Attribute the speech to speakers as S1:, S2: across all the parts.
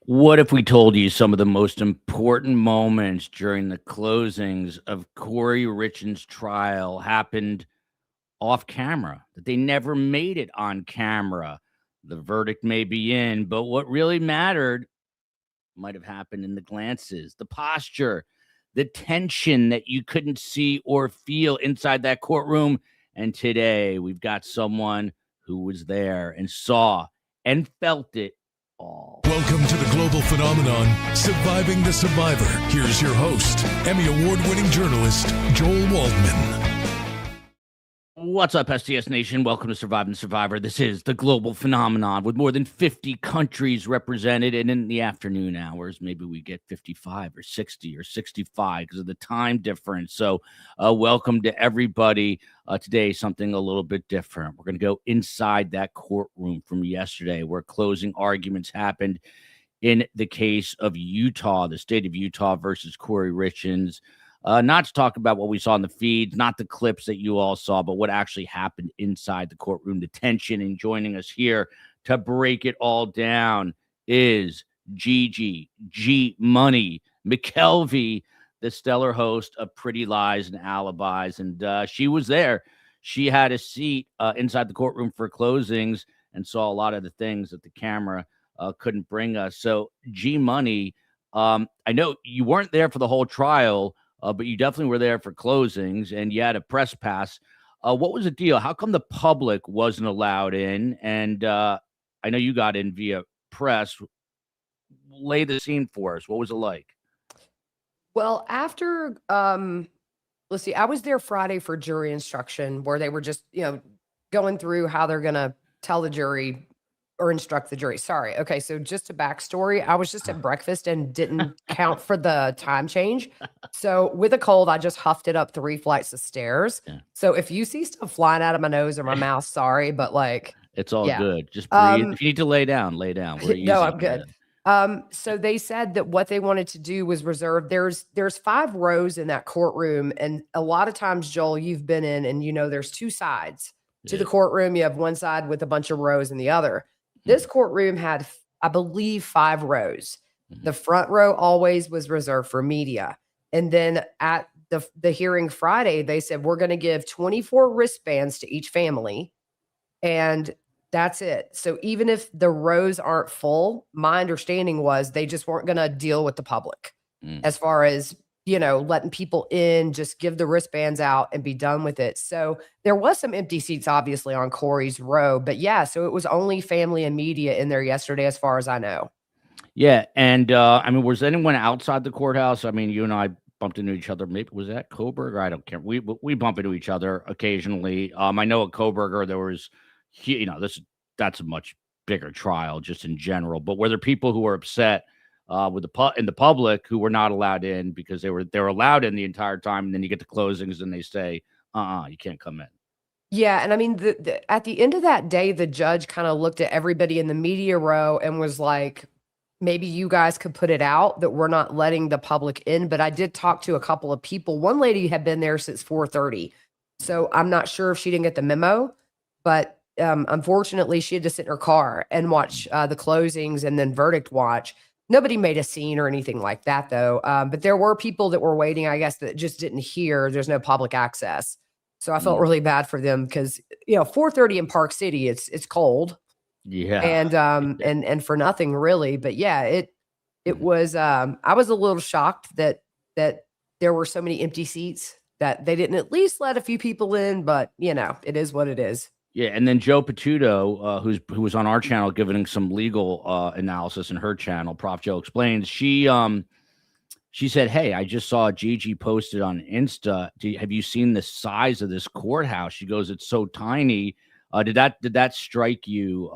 S1: What if we told you some of the most important moments during the closings of Corey Richens' trial happened off camera, that they never made it on camera? The verdict may be in, but what really mattered might have happened in the glances, the posture, the tension that you couldn't see or feel inside that courtroom. And today we've got someone who was there and saw and felt it all.
S2: Welcome to the global phenomenon, Surviving the Survivor. Here's your host, Emmy Award-winning journalist, Joel Waldman.
S1: What's up, STS Nation? Welcome to Surviving the Survivor. This is the global phenomenon with more than 50 countries represented. And in the afternoon hours, maybe we get 55 or 60 or 65 because of the time difference. So welcome to everybody. Today, something a little bit different. We're going to go inside that courtroom from yesterday where closing arguments happened in the case of Utah, the state of Utah versus Corey Richens. Not to talk about what we saw in the feeds, not the clips that you all saw, but what actually happened inside the courtroom, the tension. And joining us here to break it all down is Gigi G Money McKelvey, the stellar host of Pretty Lies and Alibis. And she was there. She had a seat inside the courtroom for closings and saw a lot of the things that the camera couldn't bring us. So G Money, I know you weren't there for the whole trial, but you definitely were there for closings, and you had a press pass. What was the deal? How come the public wasn't allowed in? And I know you got in via press. Lay the scene for us. What was it like?
S3: Well, after, let's see, I was there Friday for jury instruction where they were just, going through how they're going to tell the jury or instruct the jury. Sorry. Okay. So just a backstory. I was just at breakfast and didn't count for the time change. So with a cold, I just huffed it up 3 flights of stairs. Yeah. So if you see stuff flying out of my nose or my mouth, sorry, but
S1: it's all good. Just breathe. If you need to lay down, lay down.
S3: No, I'm good. So they said that what they wanted to do was reserve. There's 5 rows in that courtroom. And a lot of times, Joel, you've been in and there's 2 sides to the courtroom. You have one side with a bunch of rows and the other. This courtroom had, I believe, 5 rows. The front row always was reserved for media. And then at the hearing Friday, they said, we're going to give 24 wristbands to each family. And that's it. So even if the rows aren't full, my understanding was they just weren't going to deal with the public as far as, letting people in, just give the wristbands out and be done with it. So there was some empty seats, obviously, on Corey's row. But yeah, so it was only family and media in there yesterday, as far as I know.
S1: Yeah. And was anyone outside the courthouse? I mean, you and I bumped into each other. Maybe was that Koberger? I don't care. We bump into each other occasionally. I know at Koberger there was, that's a much bigger trial just in general. But were there people who were upset with in the public who were not allowed in because they were allowed in the entire time, and then you get to closings and they say, you can't come in?
S3: Yeah, and I mean, at the end of that day, the judge kind of looked at everybody in the media row and was like, maybe you guys could put it out that we're not letting the public in. But I did talk to a couple of people. One lady had been there since 4:30, so I'm not sure if she didn't get the memo, but unfortunately, she had to sit in her car and watch the closings and then verdict watch. Nobody made a scene or anything like that, though. But there were people that were waiting, I guess, that just didn't hear. There's no public access. So I felt really bad for them because, 4:30 in Park City, it's cold.
S1: Yeah.
S3: And for nothing really. But yeah, it was, I was a little shocked that there were so many empty seats that they didn't at least let a few people in, but it is what it is.
S1: Yeah, and then Joe Patuto, who was on our channel giving some legal analysis in her channel, Prof. Joe Explains, she said, hey, I just saw Gigi posted on Insta. Have you seen the size of this courthouse? She goes, it's so tiny. Did that strike you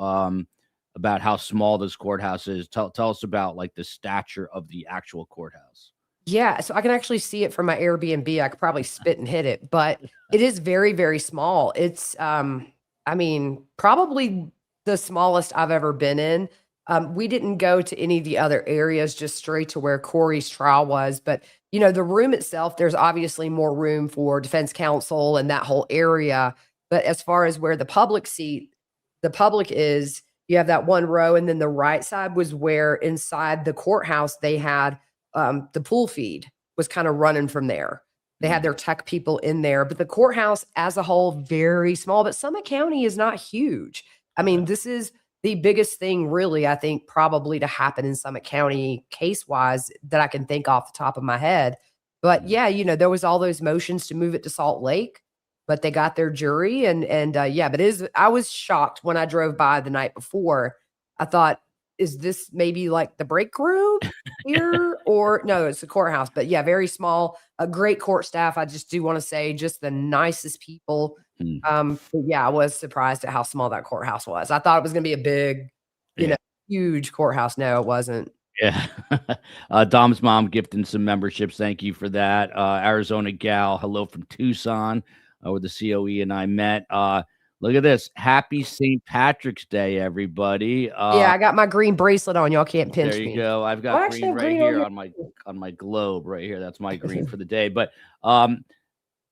S1: about how small this courthouse is? Tell us about the stature of the actual courthouse.
S3: Yeah, so I can actually see it from my Airbnb. I could probably spit and hit it, but it is very, very small. It's probably the smallest I've ever been in. We didn't go to any of the other areas, just straight to where Corey's trial was. But, the room itself, there's obviously more room for defense counsel and that whole area. But as far as where the public is, You have that one row, and then the right side was where inside the courthouse they had the pool feed was kind of running from there. They had their tech people in there, but the courthouse as a whole, very small. But Summit County is not huge. I mean, this is the biggest thing, really, I think, probably to happen in Summit County case wise that I can think off the top of my head. But yeah, there was all those motions to move it to Salt Lake, but they got their jury and yeah, but I was shocked when I drove by the night before. I thought, is this maybe like the break room here? Or no, it's the courthouse. But yeah, very small, a great court staff. I just do want to say just the nicest people. But yeah, I was surprised at how small that courthouse was. I thought it was gonna be a big, huge courthouse. No, it wasn't.
S1: Yeah. Dom's mom gifting some memberships. Thank you for that. Arizona Gal, hello from Tucson, where the COE and I met. Look at this. Happy St. Patrick's Day, everybody.
S3: Yeah, I got my green bracelet on. Y'all can't pinch me.
S1: There you go. I've got green right here on my globe right here. That's my green for the day. But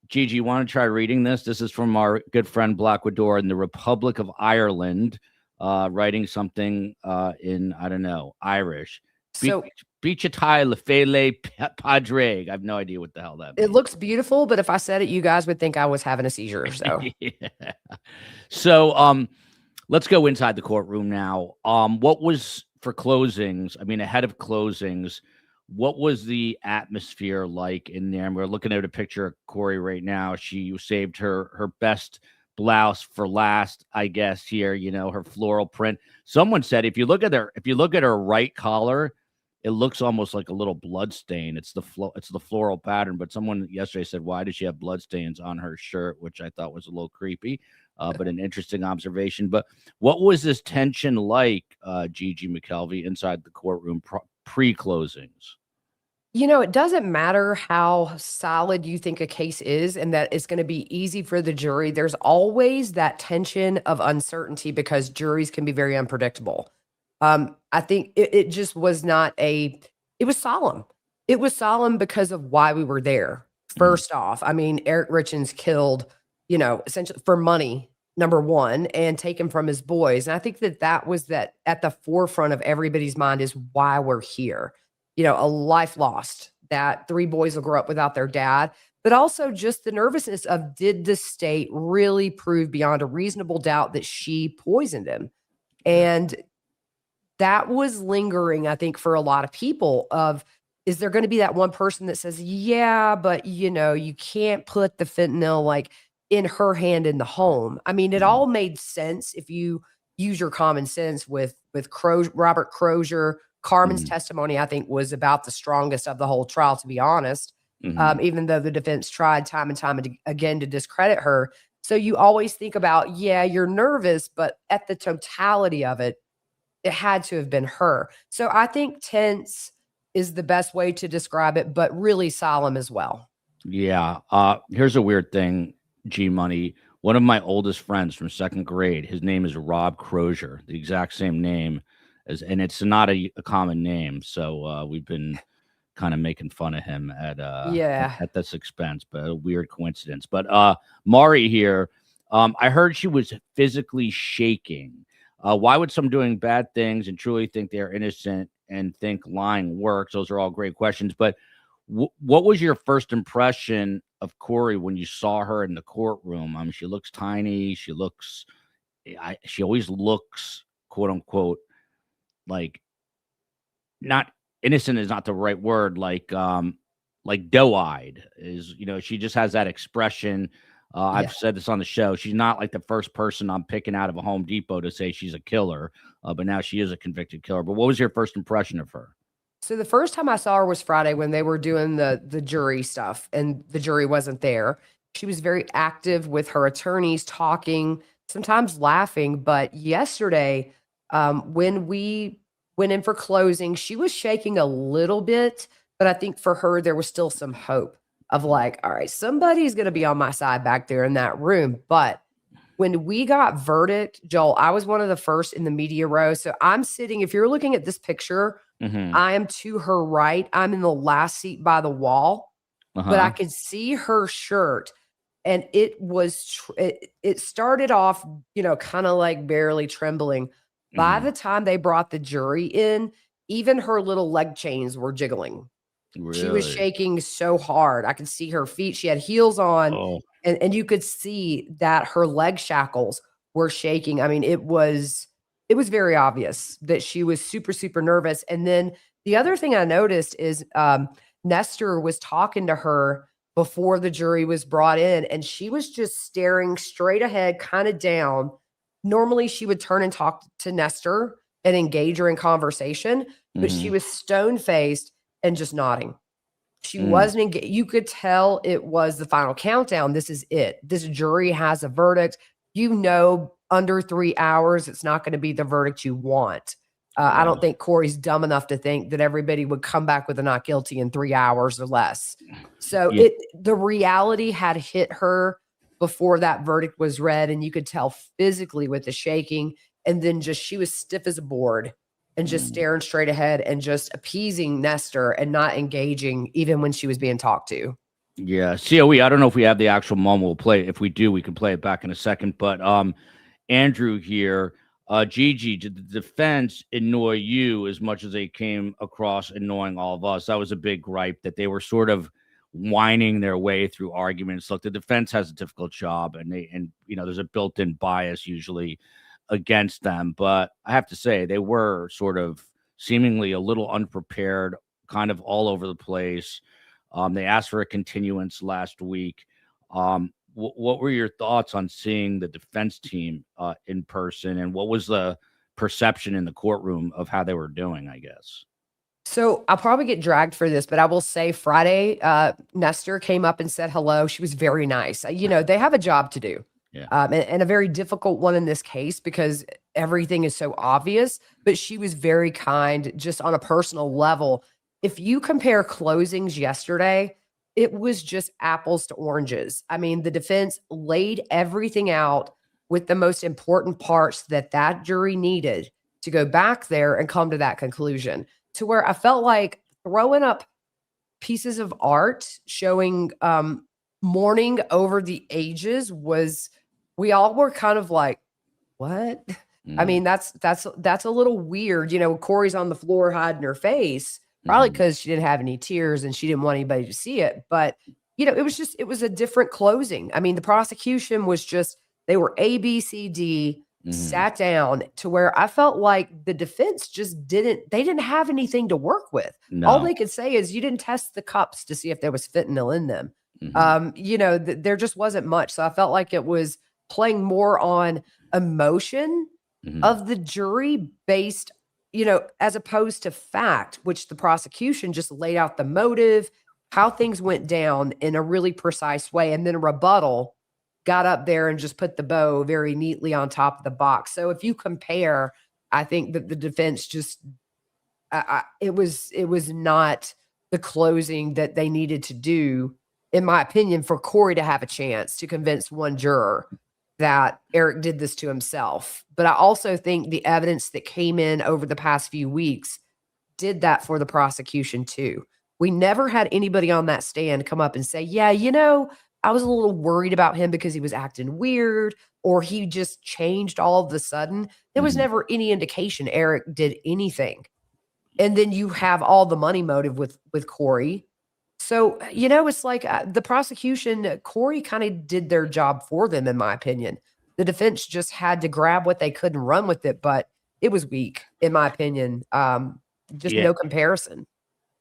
S1: Gigi, you want to try reading this? This is from our good friend Blackwoodor in the Republic of Ireland, writing something in, I don't know, Irish.
S3: So
S1: Bichatai Lefele Padre. I have no idea what the hell that means.
S3: It looks beautiful, but if I said it, you guys would think I was having a seizure. So
S1: yeah. So let's go inside the courtroom now. What was for closings? I mean, ahead of closings, what was the atmosphere like in there? And we're looking at a picture of Corey right now. She saved her best blouse for last, I guess, here, her floral print. Someone said if you look at her right collar, it looks almost like a little blood stain. It's the floral pattern. But someone yesterday said, why does she have blood stains on her shirt? Which I thought was a little creepy, but an interesting observation. But what was this tension like, Gigi McKelvey, inside the courtroom pre-closings?
S3: It doesn't matter how solid you think a case is and that it's going to be easy for the jury. There's always that tension of uncertainty because juries can be very unpredictable. I think it just was not it was solemn. It was solemn because of why we were there. First off, I mean, Eric Richins killed, essentially for money, number one, and taken from his boys. And I think that was that at the forefront of everybody's mind is why we're here. A life lost, that 3 boys will grow up without their dad, but also just the nervousness of, did the state really prove beyond a reasonable doubt that she poisoned him? And that was lingering, I think, for a lot of people of, is there going to be that one person that says, yeah, but you can't put the fentanyl like in her hand in the home. I mean, it all made sense if you use your common sense with Robert Crozier. Carmen's testimony, I think, was about the strongest of the whole trial, to be honest, even though the defense tried time and time again to discredit her. So you always think about, yeah, you're nervous, but at the totality of it, it had to have been her. So I think tense is the best way to describe it, but really solemn as well. Yeah.
S1: Here's a weird thing, G-Money. One of my oldest friends from 2nd grade, his name is Rob Crozier, the exact same name. And it's not a common name, so we've been kind of making fun of him at this expense, but a weird coincidence. But Mari here, I heard she was physically shaking. Why would someone doing bad things and truly think they're innocent and think lying works? Those are all great questions. But what was your first impression of Corey when you saw her in the courtroom? I mean, she looks tiny. She always looks, quote unquote, like, not innocent is not the right word, like doe-eyed is, she just has that expression. I've said this on the show. She's not like the first person I'm picking out of a Home Depot to say she's a killer, but now she is a convicted killer. But what was your first impression of her?
S3: So the first time I saw her was Friday when they were doing the jury stuff and the jury wasn't there. She was very active with her attorneys, talking, sometimes laughing. But yesterday, when we went in for closing, she was shaking a little bit, but I think for her, there was still some hope of like, all right, somebody's going to be on my side back there in that room. But when we got verdict, Joel, I was one of the first in the media row. So I'm sitting, if you're looking at this picture, I am to her right. I'm in the last seat by the wall, but I could see her shirt. And it was, it started off, kind of like barely trembling. By the time they brought the jury in, even her little leg chains were jiggling. She was
S1: Really?
S3: shaking so hard. I could see her feet. She had heels on,
S1: Oh,
S3: and you could see that her leg shackles were shaking. I mean, it was very obvious that she was super, super nervous. And then the other thing I noticed is Nestor was talking to her before the jury was brought in, and she was just staring straight ahead, kind of down. Normally, she would turn and talk to Nestor and engage her in conversation, but she
S1: mhm.
S3: was stone faced and just nodding. She
S1: Mm.
S3: wasn't engaged. You could tell it was the final countdown. This is it. This jury has a verdict. Under 3 hours, it's not going to be the verdict you want. I
S1: Yeah.
S3: don't think Corey's dumb enough to think that everybody would come back with a not guilty in 3 hours or less. So
S1: Yeah.
S3: the reality had hit her before that verdict was read, and you could tell physically with the shaking. And then just she was stiff as a board and just
S1: Mm.
S3: staring straight ahead and just appeasing Nestor and not engaging even when she was being talked to.
S1: Yeah. COE, I don't know if we have the actual moment. We'll play it. If we do, we can play it back in a second. But Andrew here, Gigi, did the defense annoy you as much as they came across annoying all of us? That was a big gripe, that they were sort of whining their way through arguments. Look, the defense has a difficult job, and there's a built-in bias usually against them. But I have to say, they were sort of seemingly a little unprepared, kind of all over the place. They asked for a continuance last week. What were your thoughts on seeing the defense team in person, and what was the perception in the courtroom of how they were doing, I guess?
S3: So I'll probably get dragged for this, but I will say Friday, Nestor came up and said hello. She was very nice. They have a job to do,
S1: Yeah.
S3: and a very difficult one in this case because everything is so obvious. But she was very kind, just on a personal level. If you compare closings yesterday, it was just apples to oranges. I mean, the defense laid everything out with the most important parts that jury needed to go back there and come to that conclusion, to where I felt like throwing up pieces of art showing mourning over the ages we all were kind of like, what? I
S1: Mm,
S3: mean, that's a little weird. Corey's on the floor hiding her face, probably
S1: mhm.
S3: because she didn't have any tears and she didn't want anybody to see it. But it was a different closing. I mean, the prosecution was just, they were A, B, C, D,
S1: Mhm.
S3: sat down, to where I felt like the defense just they didn't have anything to work with. All
S1: No.
S3: they could say is, you didn't test the cups to see if there was fentanyl in them.
S1: Mhm.
S3: There just wasn't much. So I felt like it was playing more on emotion
S1: Mhm.
S3: of the jury based, as opposed to fact, which the prosecution just laid out the motive, how things went down in a really precise way. And then a rebuttal got up there and just put the bow very neatly on top of the box. So if you compare, I think that the defense just, it was not the closing that they needed to do, in my opinion, for Corey to have a chance to convince one juror that Eric did this to himself. But I also think the evidence that came in over the past few weeks did that for the prosecution too. We never had anybody on that stand come up and say, yeah, I was a little worried about him because he was acting weird, or he just changed all of a sudden. There was
S1: Mhm.
S3: never any indication Eric did anything. And then you have all the money motive with Corey. So, it's like the prosecution, Corey kind of did their job for them, in my opinion. The defense just had to grab what they could and run with it, but it was weak, in my opinion. Just
S1: Yeah.
S3: no comparison.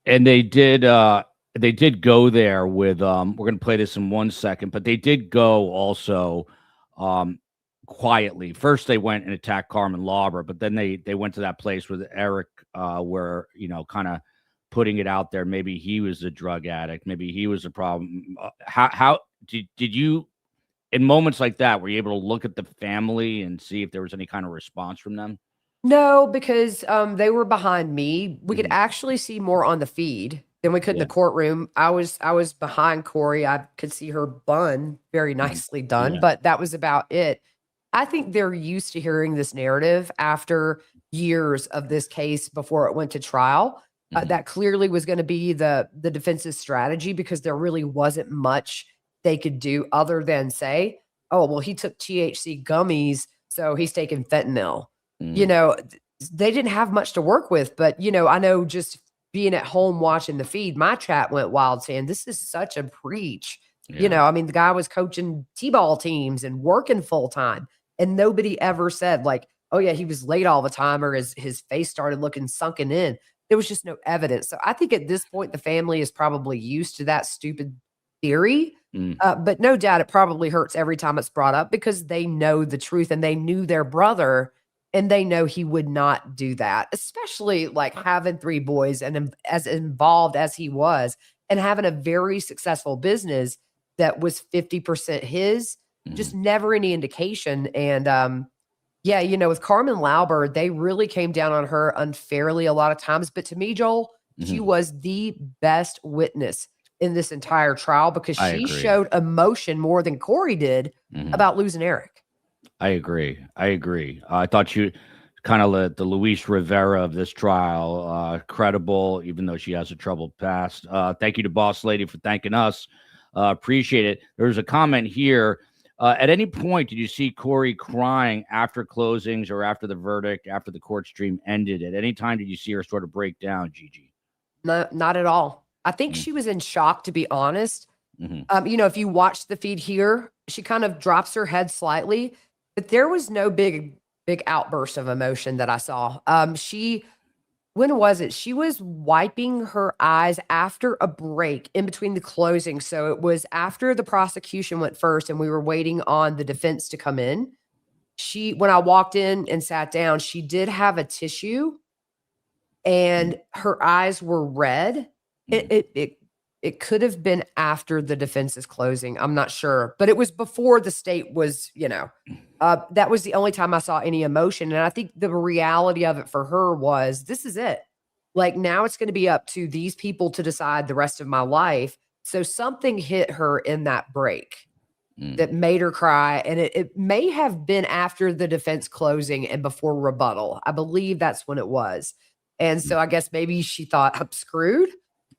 S1: And they did go there with we're gonna play this in 1 second, but they did go also um quietly. First they went and attacked Carmen Lauber, but then they went to that place with Eric, where, kind of putting it out there, maybe he was a drug addict, maybe he was a problem. How did you, in moments like that, were you able to look at the family and see if there was any kind of response from them?
S3: No, because they were behind me. We could
S1: Mhm.
S3: actually see more on the feed than we could in
S1: Yeah.
S3: the courtroom. I was behind Corey. I could see her bun, very
S1: Mhm.
S3: nicely done,
S1: Yeah.
S3: but that was about it. I think they're used to hearing this narrative after years of this case before it went to trial.
S1: Mhm.
S3: That clearly was going to be the defense's strategy, because there really wasn't much they could do other than say, "Oh, well, he took THC gummies, so he's taking fentanyl." you know, they didn't have much to work with. But, you know, I know just being at home watching the feed, my chat went wild saying, this is such a breach. You
S1: Yeah.
S3: know, I mean, the guy was coaching T-ball teams and working full time, and nobody ever said like, oh yeah, he was late all the time or his face started looking sunken in. There was just no evidence. So I think at this point, the family is probably used to that stupid theory.
S1: Mm.
S3: But no doubt it probably hurts every time it's brought up because they know the truth and they knew their brother and they know he would not do that, especially like having 3 boys and as involved as he was and having a very successful business that was 50% his, just never any indication. And yeah, you know, with Carmen Lauber, they really came down on her unfairly a lot of times. But to me, Joel, she was the best witness in this entire trial because
S1: I
S3: she
S1: agree.
S3: showed emotion more than Corey did about losing Eric.
S1: I agree. I thought you kind of the Luis Rivera of this trial, credible, even though she has a troubled past. Thank you to Boss Lady for thanking us. Appreciate it. There's a comment here. At any point, did you see Corey crying after closings or after the verdict, after the court stream ended? At any time, did you see her sort of break down, Gigi?
S3: No, not at all. I think she was in shock, to be honest. You know, if you watch the feed here, she kind of drops her head slightly, but there was no big outburst of emotion that I saw. When was it? She was wiping her eyes after a break in between the closing. So it was after the prosecution went first and we were waiting on the defense to come in. When I walked in and sat down, she did have a tissue and her eyes were red. It could have been after the defense's closing. I'm not sure, but it was before the state was, you know, that was the only time I saw any emotion. And I think the reality of it for her was, this is it. Like now it's going to be up to these people to decide the rest of my life. So something hit her in that break that made her cry. And it may have been after the defense closing and before rebuttal. I believe that's when it was. And so I guess maybe she thought, I'm screwed.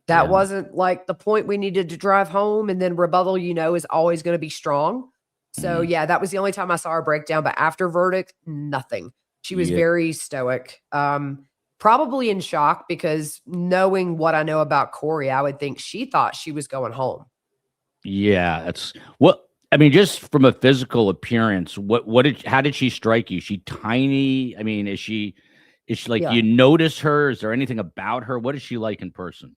S3: That wasn't like the point we needed to drive home. And then rebuttal, you know, is always going to be strong. So yeah, that was the only time I saw her break down. But after verdict, nothing. She was very stoic. Probably in shock because knowing what I know about Corey, I would think she thought she was going home.
S1: Yeah, that's what I mean. Just from a physical appearance, how did she strike you? She tiny? I mean, is she like, you notice her? Is there anything about her? What is she like in person?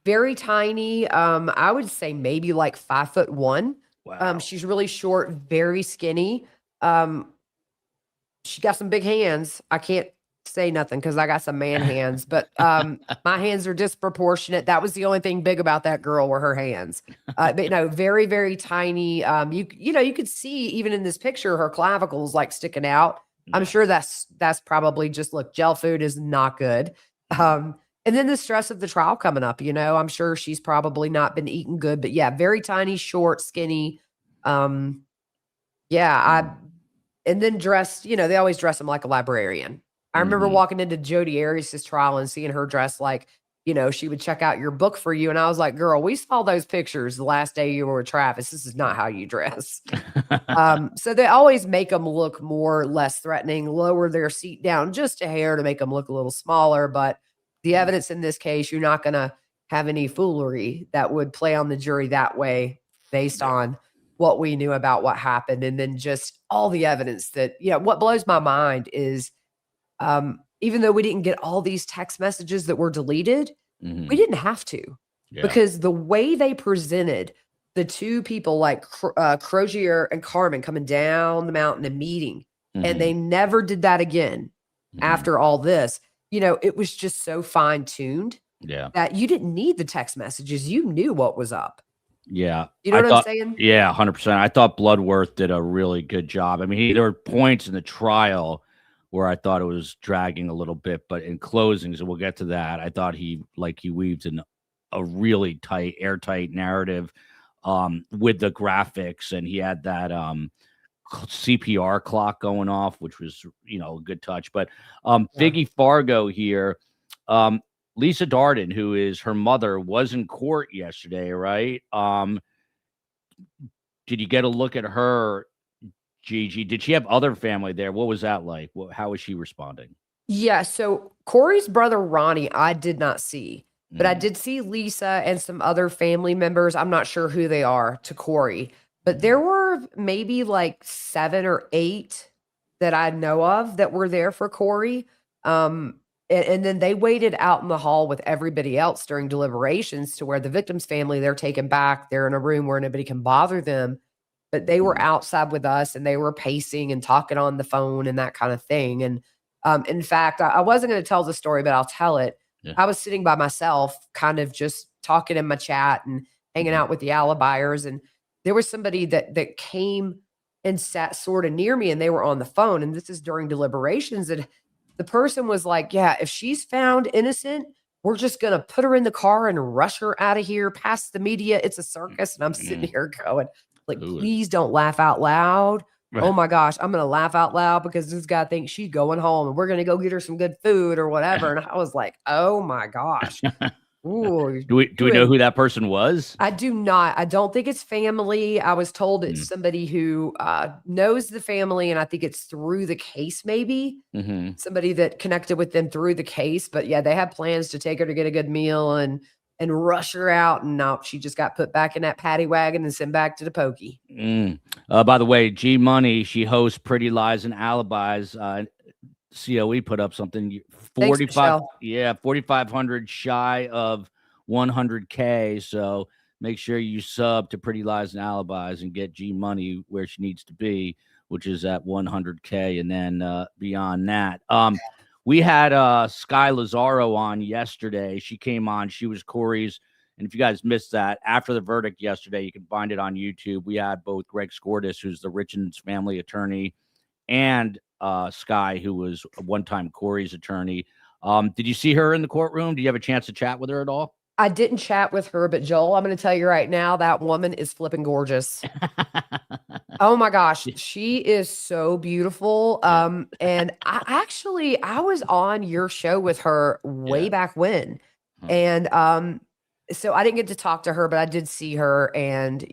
S3: Very tiny. I would say maybe like 5'1".
S1: Wow.
S3: She's really short, very skinny. She got some big hands. I can't say nothing because I got some man hands, but my hands are disproportionate. That was the only thing big about that girl were her hands. But you know, very, very tiny. You know, you could see even in this picture, her clavicles like sticking out. I'm sure that's probably just look, gel food is not good. And then the stress of the trial coming up, you know, I'm sure she's probably not been eating good, but yeah, very tiny, short, skinny. And then dressed, you know, they always dress them like a librarian. I remember walking into Jodi Arias' trial and seeing her dressed like, you know, she would check out your book for you. And I was like, girl, we saw those pictures the last day you were with Travis. This is not how you dress. So they always make them look more, less threatening, lower their seat down just a hair to make them look a little smaller. But the evidence in this case, you're not going to have any foolery that would play on the jury that way based on what we knew about what happened. And then just all the evidence that, you know, what blows my mind is even though we didn't get all these text messages that were deleted, we didn't have to because the way they presented the two people like Crozier and Carmen coming down the mountain and meeting, and they never did that again after all this. You know, it was just so fine-tuned that you didn't need the text messages. You knew what was up.
S1: Yeah.
S3: You know what I'm saying?
S1: Yeah, 100%. I thought Bloodworth did a really good job. I mean, there were points in the trial where I thought it was dragging a little bit, but in closings, and we'll get to that, I thought he weaved in a really tight, airtight narrative with the graphics, and he had that CPR clock going off, which was, you know, a good touch. But Figgy Fargo here, Lisa Darden, who is her mother, was in court yesterday, right? Did you get a look at her? Gigi. Did she have other family there? What was that like? How was she responding?
S3: Yeah, so Corey's brother Ronnie, I did not see, but I
S1: Mm,
S3: did see Lisa and some other family members. I'm not sure who they are to Corey, but
S1: mhm,
S3: there were maybe like 7 or 8 that I know of that were there for Corey. And then they waited out in the hall with everybody else during deliberations to where the victim's family, they're taken back. They're in a room where nobody can bother them. But they were
S1: mhm,
S3: outside with us and they were pacing and talking on the phone and that kind of thing. And in fact, I wasn't going to tell the story, but I'll tell it.
S1: yeah,
S3: I was sitting by myself, kind of just talking in my chat and hanging
S1: mhm,
S3: out with the alibiers. And there was somebody that came and sat sort of near me and they were on the phone. And this is during deliberations. And the person was like, yeah, if she's found innocent, we're just going to put her in the car and rush her out of here past the media. It's a circus. And I'm sitting
S1: mm,
S3: here going, like,
S1: ooh,
S3: please don't laugh out loud.
S1: right.
S3: Oh my gosh, I'm gonna laugh out loud because this guy thinks she's going home and we're gonna go get her some good food or whatever. And I was like, oh my gosh. Ooh,
S1: Do we know who that person was?
S3: I do not. I don't think it's family. I was told it's
S1: Mm,
S3: somebody who knows the family, and I think it's through the case, maybe
S1: mhm.
S3: somebody that connected with them through the case. But yeah, they had plans to take her to get a good meal and rush her out. And no, she just got put back in that paddy wagon and sent back to the pokey.
S1: Mm. By the way, G Money, she hosts Pretty Lies and Alibis. COE put up something
S3: Thanks,
S1: 45,
S3: Michelle.
S1: yeah, 4,500 shy of 100K. So make sure you sub to Pretty Lies and Alibis and get G Money where she needs to be, which is at 100K, and then beyond that. We had Sky Lazaro on yesterday. She came on. She was Corey's. And if you guys missed that, after the verdict yesterday, you can find it on YouTube. We had both Greg Scortis, who's the Richards family attorney, and Sky, who was a one-time Corey's attorney. Did you see her in the courtroom? Do you have a chance to chat with her at all?
S3: I didn't chat with her, but Joel, I'm going to tell you right now, that woman is flipping gorgeous. Oh my gosh, she is so beautiful.
S1: Yeah,
S3: And I was on your show with her way
S1: yeah.
S3: back when.
S1: Huh.
S3: And so I didn't get to talk to her, but I did see her. And,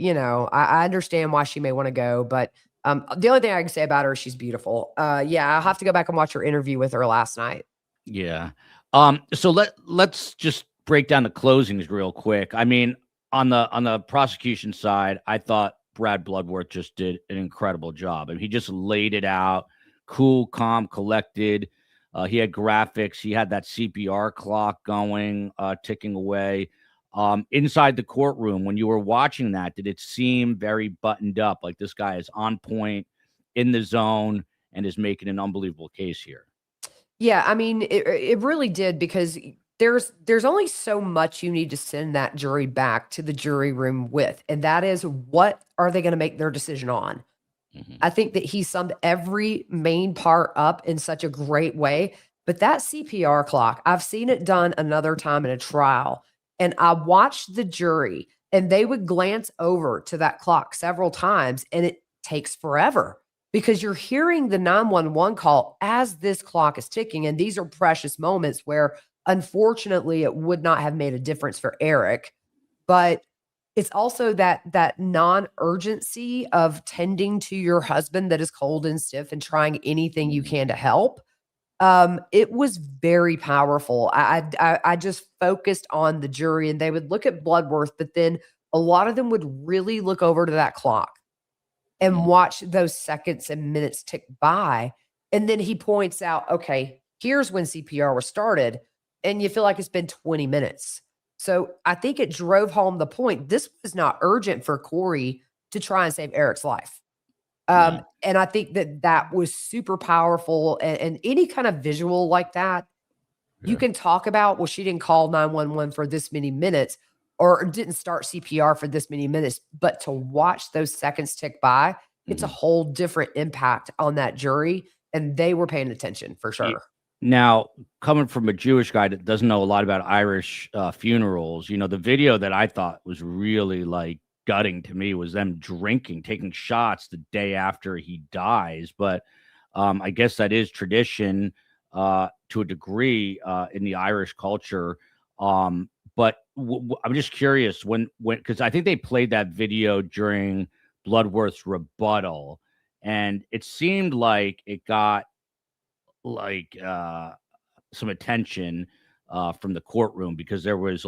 S3: I understand why she may want to go. But the only thing I can say about her is she's beautiful. Yeah, I'll have to go back and watch her interview with her last night.
S1: Yeah. So let's just break down the closings real quick. I mean, on the prosecution side, I thought Brad Bloodworth just did an incredible job. I mean, he just laid it out, cool, calm, collected. He had graphics. He had that CPR clock going, ticking away. Inside the courtroom, when you were watching that, did it seem very buttoned up? Like this guy is on point, in the zone, and is making an unbelievable case here.
S3: Yeah, I mean, it really did because there's only so much you need to send that jury back to the jury room with, and that is what are they going to make their decision on?
S1: Mhm.
S3: I think that he summed every main part up in such a great way. But that CPR clock, I've seen it done another time in a trial, and I watched the jury, and they would glance over to that clock several times, and it takes forever because you're hearing the 911 call as this clock is ticking. And these are precious moments where, unfortunately, it would not have made a difference for Eric. But it's also that non-urgency of tending to your husband that is cold and stiff and trying anything you
S1: Mhm.
S3: can to help. It was very powerful. I just focused on the jury and they would look at Bloodworth, but then a lot of them would really look over to that clock and
S1: Mhm.
S3: watch those seconds and minutes tick by. And then he points out, okay, here's when CPR was started. And you feel like it's been 20 minutes. So I think it drove home the point. This was not urgent for Corey to try and save Eric's life.
S1: No.
S3: And I think that that was super powerful. And any kind of visual like that, you
S1: Yeah.
S3: can talk about, well, she didn't call 911 for this many minutes or didn't start CPR for this many minutes, but to watch those seconds tick by, it's a
S1: Mhm.
S3: whole different impact on that jury. And they were paying attention for
S1: Y-
S3: sure.
S1: Now, coming from a Jewish guy that doesn't know a lot about Irish funerals, the video that I thought was really like gutting to me was them drinking, taking shots the day after he dies. But I guess that is tradition to a degree in the Irish culture. But I'm just curious because I think they played that video during Bloodworth's rebuttal. and it seemed like it got like some attention from the courtroom because there was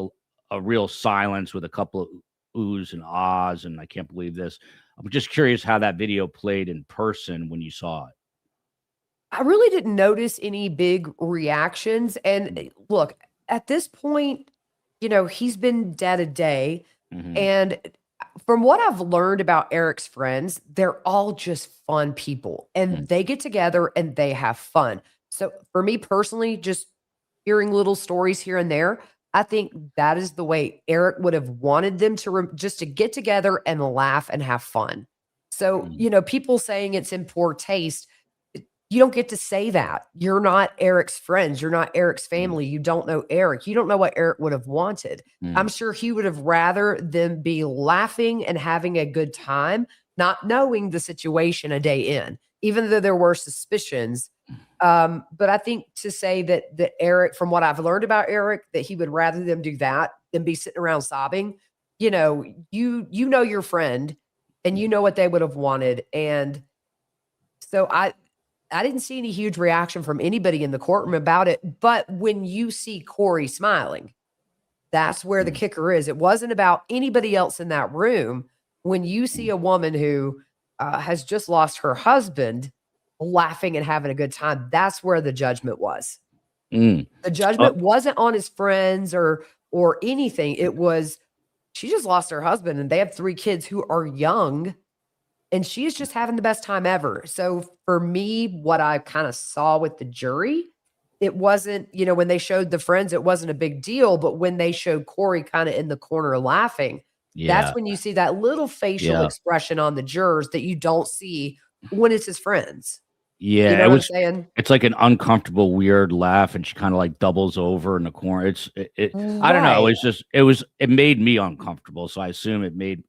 S1: a real silence with a couple of oohs and ahs, and I can't believe this. I'm just curious how that video played in person when you saw it.
S3: I really didn't notice any big reactions. And look, at this point, he's been dead a day.
S1: Mhm.
S3: And from what I've learned about Eric's friends, they're all just fun people and they get together and they have fun. So for me personally, just hearing little stories here and there, I think that is the way Eric would have wanted them to just to get together and laugh and have fun. So, people saying it's in poor taste, you don't get to say that. You're not Eric's friends. You're not Eric's family. You don't know Eric. You don't know what Eric would have wanted. I'm sure he would have rather them be laughing and having a good time, not knowing the situation a day in, even though there were suspicions. But I think to say that Eric, from what I've learned about Eric, that he would rather them do that than be sitting around sobbing, you know your friend and you know what they would have wanted. And so I didn't see any huge reaction from anybody in the courtroom about it. But when you see Corey smiling, that's where the kicker is. It wasn't about anybody else in that room. When you see a woman who has just lost her husband laughing and having a good time, that's where the judgment was. The judgment wasn't on his friends or anything. It was, she just lost her husband and they have 3 kids who are young. And she's just having the best time ever. So for me, what I kind of saw with the jury, it wasn't, when they showed the friends, it wasn't a big deal. But when they showed Corey kind of in the corner laughing, that's when you see that little facial expression on the jurors that you don't see when it's his friends.
S1: Yeah,
S3: You know what I'm saying?
S1: it's like an uncomfortable, weird laugh, and she kind of like doubles over in the corner. I don't know. It made me uncomfortable. So I assume it made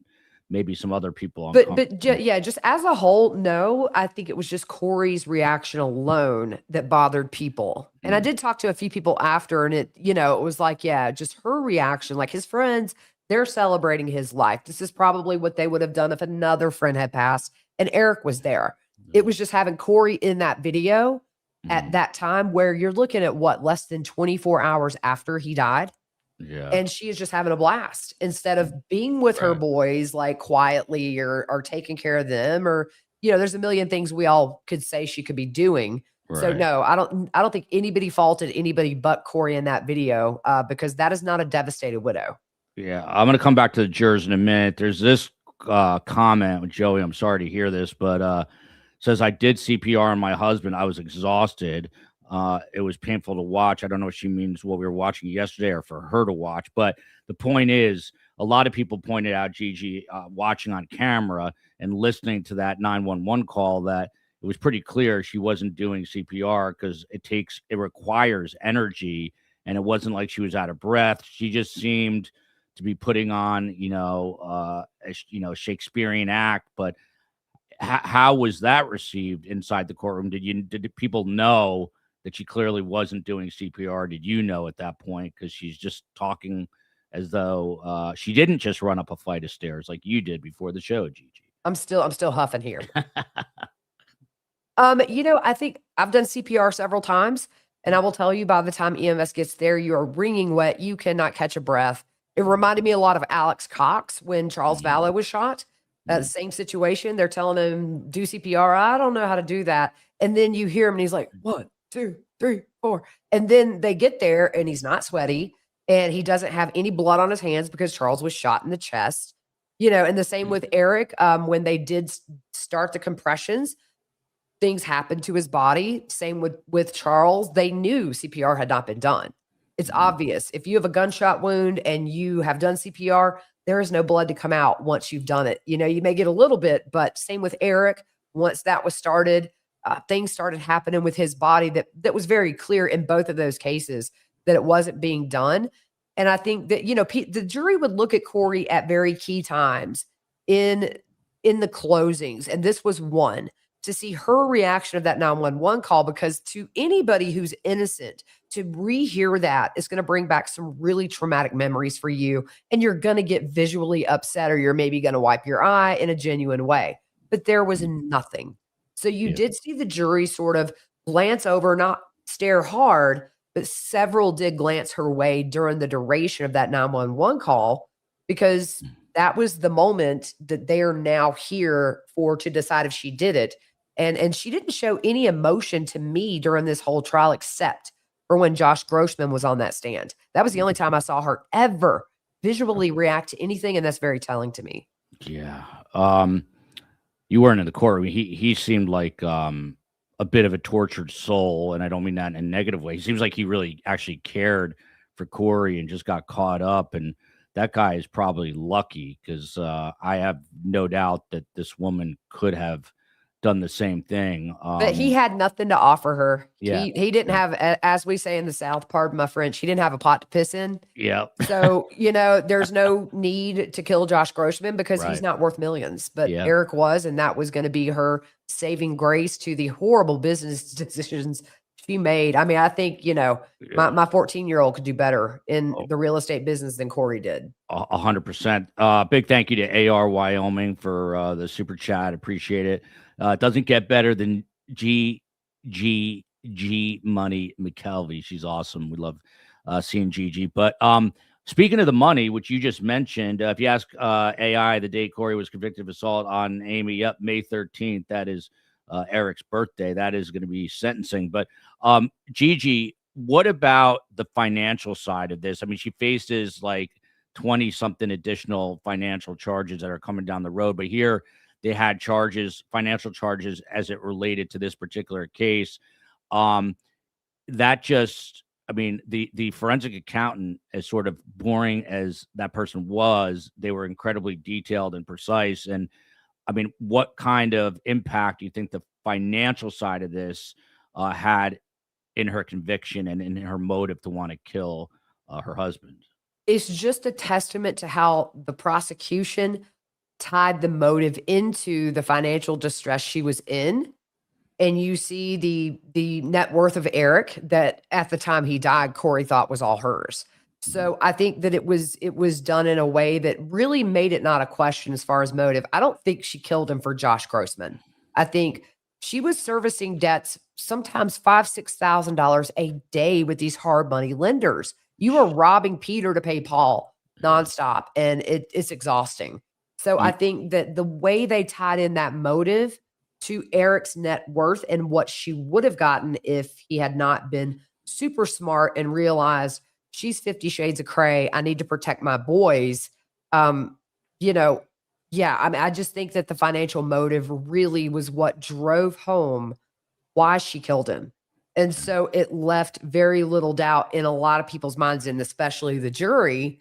S1: maybe some other people uncomfortable.
S3: But just as a whole, no, I think it was just Corey's reaction alone that bothered people. And I did talk to a few people after, and it was like, just her reaction, like his friends, they're celebrating his life. This is probably what they would have done if another friend had passed and Eric was there. It was just having Corey in that video at that time where you're looking at less than 24 hours after he died.
S1: Yeah.
S3: And she is just having a blast instead of being with her boys like quietly or taking care of them, or there's a million things we all could say she could be doing. So no, I don't think anybody faulted anybody but Corey in that video because that is not a devastated widow.
S1: Yeah, I'm going to come back to the jurors in a minute. There's this comment with Joey. I'm sorry to hear this, but says I did CPR on my husband. I was exhausted. It was painful to watch. I don't know if she means what we were watching yesterday or for her to watch. But the point is, a lot of people pointed out, Gigi, watching on camera and listening to that 911 call, that it was pretty clear she wasn't doing CPR because it requires energy. And it wasn't like she was out of breath. She just seemed to be putting on, a Shakespearean act. But how was that received inside the courtroom? Did people know that she clearly wasn't doing CPR? Did you know at that point? Because she's just talking as though she didn't just run up a flight of stairs like you did before the show, Gigi.
S3: I'm still huffing here. I think I've done CPR several times, and I will tell you, by the time EMS gets there, you are wringing wet. You cannot catch a breath. It reminded me a lot of Alex Cox when Charles Vallow was shot. Same situation. They're telling him, do CPR. I don't know how to do that. And then you hear him and he's like, 1, 2, 3, 4. And then they get there and he's not sweaty and he doesn't have any blood on his hands because Charles was shot in the chest. And the same with Eric. When they did start the compressions, things happened to his body. Same with Charles. They knew CPR had not been done. It's obvious. If you have a gunshot wound and you have done CPR, there is no blood to come out once you've done it. You may get a little bit, but same with Eric. Once that was started, things started happening with his body that was very clear in both of those cases that it wasn't being done. And I think that, the jury would look at Corey at very key times in the closings. And this was one, to see her reaction of that 911 call, because to anybody who's innocent, to rehear that is going to bring back some really traumatic memories for you. And you're going to get visually upset, or you're maybe going to wipe your eye in a genuine way. But there was nothing. So you
S1: Yeah.
S3: did see the jury sort of glance over, not stare hard, but several did glance her way during the duration of that 911 call, because that was the moment that they are now here for to decide if she did it. And she didn't show any emotion to me during this whole trial except for when Josh Grossman was on that stand. That was the only time I saw her ever visually react to anything, and that's very telling to me.
S1: Yeah. You weren't in the courtroom. He seemed like a bit of a tortured soul, and I don't mean that in a negative way. He seems like he really actually cared for Corey and just got caught up. And that guy is probably lucky, because I have no doubt that this woman could have done the same thing.
S3: But he had nothing to offer her.
S1: Yeah.
S3: He didn't have, as we say in the South, pardon my French, he didn't have a pot to piss in.
S1: Yeah.
S3: So, there's no need to kill Josh Grossman because he's
S1: Right.
S3: not worth millions. But
S1: Yeah.
S3: Eric was, and that was going to be her saving grace to the horrible business decisions she made. I mean, I think, my 14-year-old could do better in the real estate business than Corey did.
S1: 100%. Big thank you to AR Wyoming for the super chat. Appreciate it. It doesn't get better than G Money McKelvey. She's awesome. We love seeing Gigi. But speaking of the money, which you just mentioned, if you ask AI the day Corey was convicted of assault on Amy, yep, May 13th. That is Eric's birthday. That is going to be sentencing. But Gigi, what about the financial side of this? I mean, she faces like 20 something additional financial charges that are coming down the road. But here they had financial charges as it related to this particular case. That just, I mean, the forensic accountant, as sort of boring as that person was, they were incredibly detailed and precise. And I mean, what kind of impact do you think the financial side of this had in her conviction and in her motive to want to kill her husband?
S3: It's just a testament to how the prosecution tied the motive into the financial distress she was in. And you see the net worth of Eric that at the time he died, Corey thought was all hers. So I think that it was done in a way that really made it not a question as far as motive. I don't think she killed him for Josh Grossman. I think she was servicing debts, sometimes $5,000-$6,000 a day with these hard money lenders. You are robbing Peter to pay Paul nonstop, and it's exhausting. So I think that the way they tied in that motive to Eric's net worth and what she would have gotten if he had not been super smart and realized she's 50 Shades of Grey, I need to protect my boys. Yeah, I mean, I just think that the financial motive really was what drove home why she killed him. And so it left very little doubt in a lot of people's minds, and especially the jury.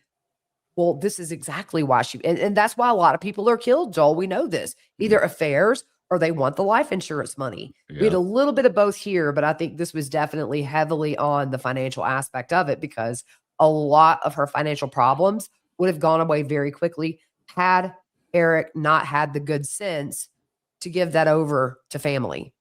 S3: Well, this is exactly why and that's why a lot of people are killed, Joel. We know this. Either affairs or they want the life insurance money. We had a little bit of both here, but I think this was definitely heavily on the financial aspect of it, because a lot of her financial problems would have gone away very quickly had Eric not had the good sense to give that over to family.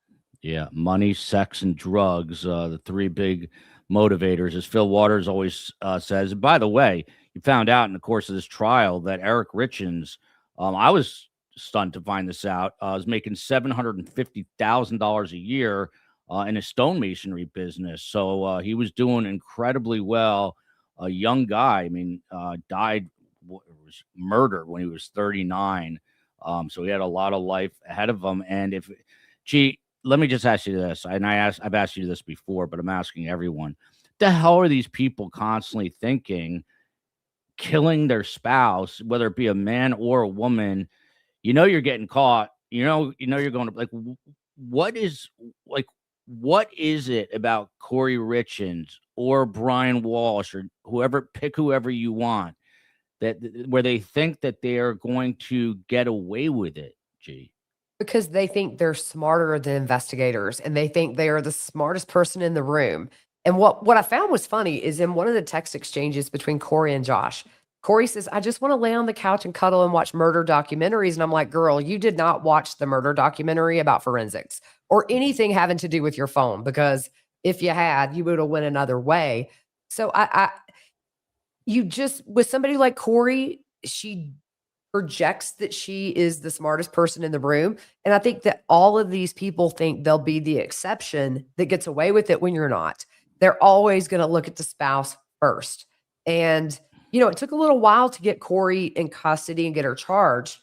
S1: Yeah, money, sex, and drugs, the three big motivators, as Phil Waters always says. And by the way, you found out in the course of this trial that Eric Richins, I was stunned to find this out, is making $750,000 a year in a stonemasonry business. So he was doing incredibly well. A young guy, I mean, was murdered when he was 39. So he had a lot of life ahead of him. And let me just ask you this, and I've asked you this before, but I'm asking everyone: the hell are these people constantly thinking, killing their spouse, whether it be a man or a woman? You're getting caught. You're going to, like, what is it about Corey Richins or Brian Walsh or pick whoever you want, where they think that they are going to get away with it, G?
S3: Because they think they're smarter than investigators, and they think they are the smartest person in the room. And what I found was funny is in one of the text exchanges between Corey and Josh, Corey says, I just want to lay on the couch and cuddle and watch murder documentaries. And I'm like, girl, you did not watch the murder documentary about forensics or anything having to do with your phone, because if you had, you would have went another way. So with somebody like Corey, she projects that she is the smartest person in the room. And I think that all of these people think they'll be the exception that gets away with it when you're not. They're always going to look at the spouse first. And, it took a little while to get Corey in custody and get her charged,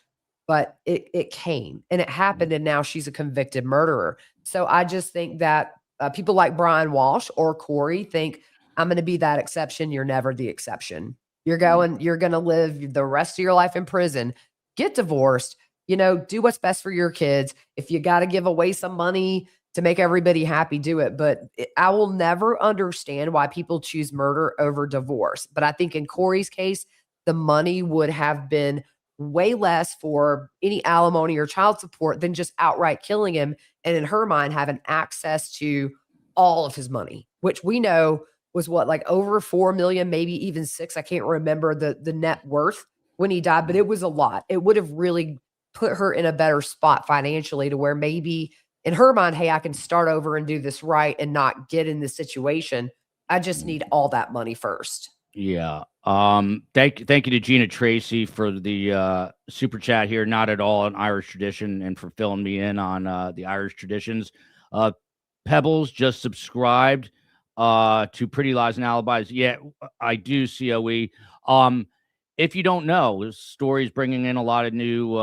S3: but it came and it happened. And now she's a convicted murderer. So I just think that people like Brian Walsh or Corey think, I'm going to be that exception. You're never the exception. You're going to live the rest of your life in prison, get divorced, do what's best for your kids. If you got to give away some money to make everybody happy, do it. But I will never understand why people choose murder over divorce. But I think in Corey's case, the money would have been way less for any alimony or child support than just outright killing him. And in her mind, having access to all of his money, which we know was like over 4 million, maybe even 6. I can't remember the net worth when he died, but it was a lot. It would have really put her in a better spot financially to where maybe in her mind, hey, I can start over and do this right and not get in this situation. I just need all that money first.
S1: Yeah. Thank you to Gina Tracy for the super chat here. Not at all an Irish tradition, and for filling me in on the Irish traditions. Pebbles just subscribed to Pretty Lies and Alibis. Yeah, I do, COE. If you don't know, this story's bringing in a lot of new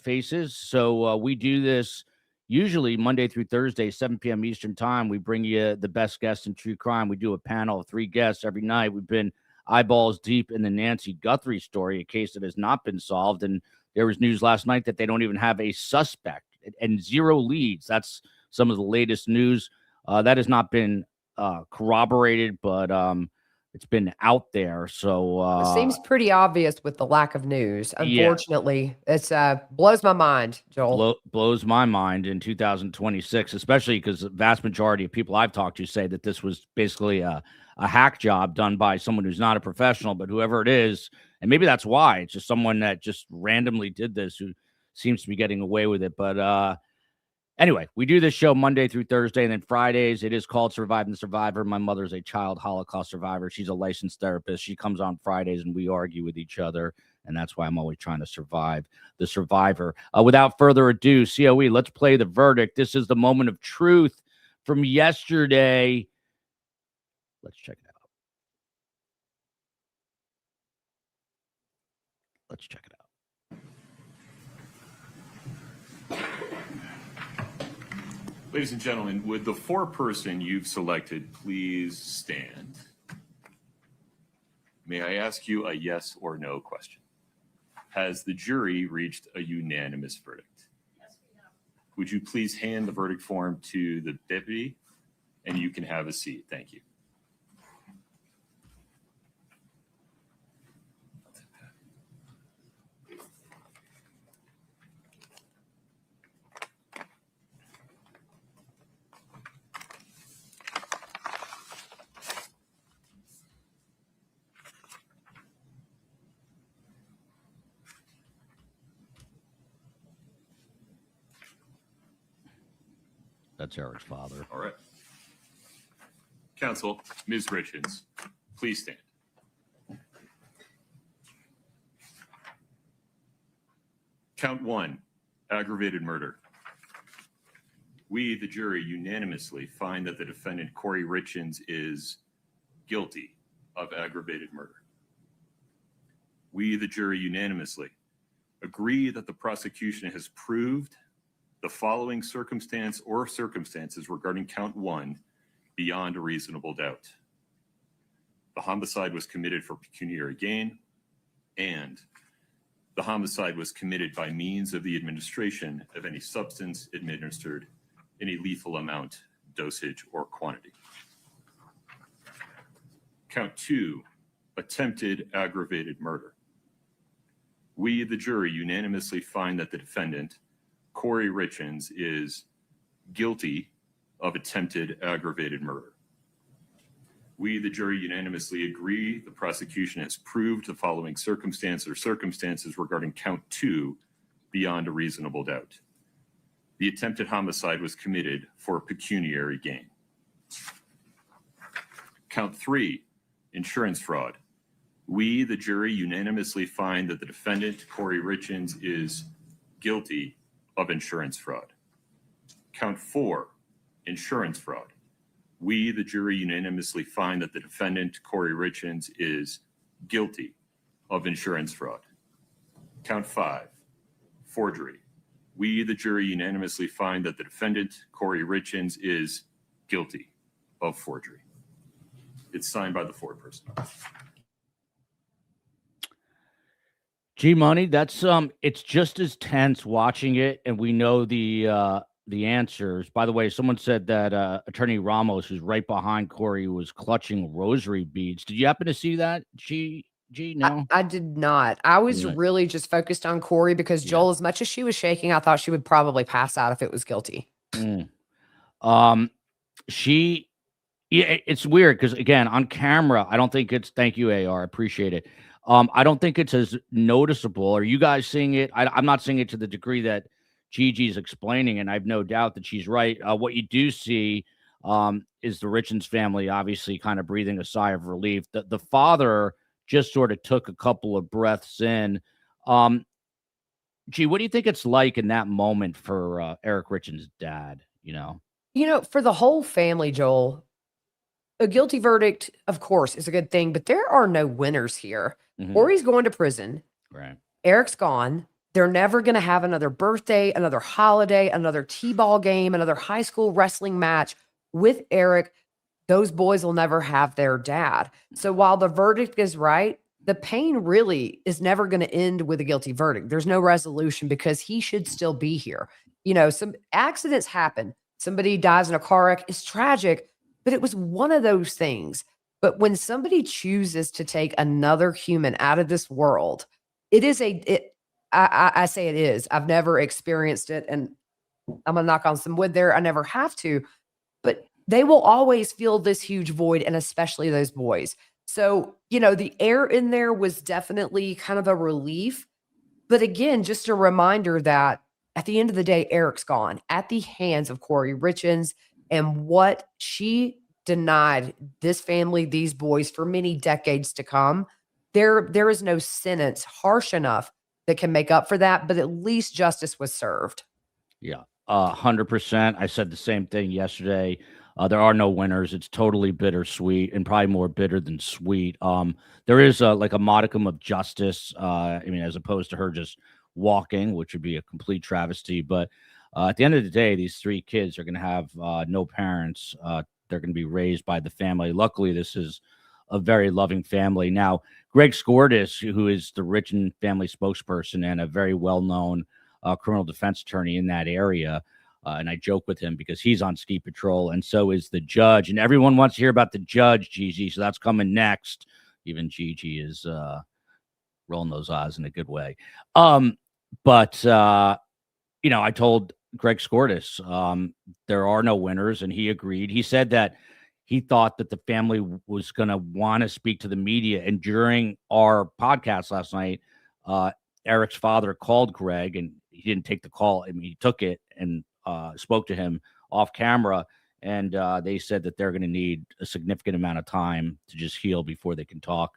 S1: faces. So we do this usually Monday through Thursday, 7 p.m. Eastern time. We bring you the best guests in true crime. We do a panel of 3 guests every night. We've been eyeballs deep in the Nancy Guthrie story, a case that has not been solved. And there was news last night that they don't even have a suspect and 0 leads. That's some of the latest news. That has not been corroborated, but it's been out there. So
S3: it seems pretty obvious with the lack of news. Unfortunately, it's blows my mind, Joel.
S1: Blows my mind in 2026, especially because the vast majority of people I've talked to say that this was basically a hack job done by someone who's not a professional, but whoever it is, and maybe that's why it's just someone that just randomly did this who seems to be getting away with it. But anyway, we do this show Monday through Thursday, and then Fridays, it is called Surviving the Survivor. My mother's a child Holocaust survivor. She's a licensed therapist. She comes on Fridays, and we argue with each other, and that's why I'm always trying to survive the survivor. Without further ado, COE, let's play the verdict. This is the moment of truth from yesterday. Let's check it out. Let's check it out.
S4: Ladies and gentlemen, would the foreperson you've selected please stand? May I ask you a yes or no question? Has the jury reached a unanimous verdict? Yes, we have. Would you please hand the verdict form to the deputy, and you can have a seat. Thank you.
S1: That's Eric's father.
S4: All right. Counsel, Ms. Richards, please stand. Count 1, aggravated murder. We, the jury, unanimously find that the defendant, Corey Richins, is guilty of aggravated murder. We, the jury, unanimously agree that the prosecution has proved the following circumstance or circumstances regarding count 1 beyond a reasonable doubt. The homicide was committed for pecuniary gain, and the homicide was committed by means of the administration of any substance administered in a lethal amount, dosage, or quantity. Count 2, attempted aggravated murder. We, the jury, unanimously find that the defendant, Corey Richins, is guilty of attempted aggravated murder. We, the jury, unanimously agree the prosecution has proved the following circumstance or circumstances regarding count 2 beyond a reasonable doubt. The attempted homicide was committed for pecuniary gain. Count 3, insurance fraud. We, the jury, unanimously find that the defendant, Corey Richins, is guilty of insurance fraud. Count 4, insurance fraud. We, the jury, unanimously find that the defendant, Corey Richins, is guilty of insurance fraud. Count 5, forgery. We, the jury, unanimously find that the defendant, Corey Richins, is guilty of forgery. It's signed by the foreperson.
S1: G Money, that's it's just as tense watching it, and we know the answers. By the way, someone said that Attorney Ramos, who's right behind Corey, was clutching rosary beads. Did you happen to see that? No.
S3: I did not. I was
S1: Yeah.
S3: really just focused on Corey because Joel, as much as she was shaking, I thought she would probably pass out if it was guilty.
S1: It's weird because again, on camera, I don't think it's, thank you, AR, I appreciate it. I don't think it's as noticeable. Are you guys seeing it? I'm not seeing it to the degree that Gigi's explaining, and I have no doubt that she's right. What you do see is the Richins family obviously kind of breathing a sigh of relief. The father just sort of took a couple of breaths in. Gee, what do you think it's like in that moment for Eric Richins' dad?
S3: For the whole family, Joel, a guilty verdict, of course, is a good thing, but there are no winners here. Corey's going to prison.
S1: Right.
S3: Eric's gone. They're never going to have another birthday, another holiday, another t-ball game, another high school wrestling match with Eric. Those boys will never have their dad. So while the verdict is right, the pain really is never going to end with a guilty verdict. There's no resolution because he should still be here. Some accidents happen. Somebody dies in a car wreck. It's tragic, but it was one of those things. But when somebody chooses to take another human out of this world, I say it is. I've never experienced it, and I'm going to knock on some wood there. I never have to, but they will always feel this huge void, and especially those boys. So, the air in there was definitely kind of a relief. But again, just a reminder that at the end of the day, Eric's gone at the hands of Corey Richins, and what she denied this family, these boys, for many decades to come. There is no sentence harsh enough that can make up for that, but at least justice was served.
S1: Yeah, 100%. I said the same thing yesterday. There are no winners. It's totally bittersweet, and probably more bitter than sweet. There is a modicum of justice. As opposed to her just walking, which would be a complete travesty. But at the end of the day, these 3 kids are going to have no parents. They're going to be raised by the family. Luckily, this is a very loving family. Now, Greg Skordas, who is the Richin family spokesperson and a very well-known criminal defense attorney in that area, and I joke with him because he's on ski patrol, and so is the judge. And everyone wants to hear about the judge, Gigi, so that's coming next. Even Gigi is rolling those eyes in a good way. But I told Greg Skordas there are no winners, and he agreed. He said that he thought that the family was going to want to speak to the media. And during our podcast last night, Eric's father called Greg, and he didn't take the call. He took it and spoke to him off camera. And they said that they're going to need a significant amount of time to just heal before they can talk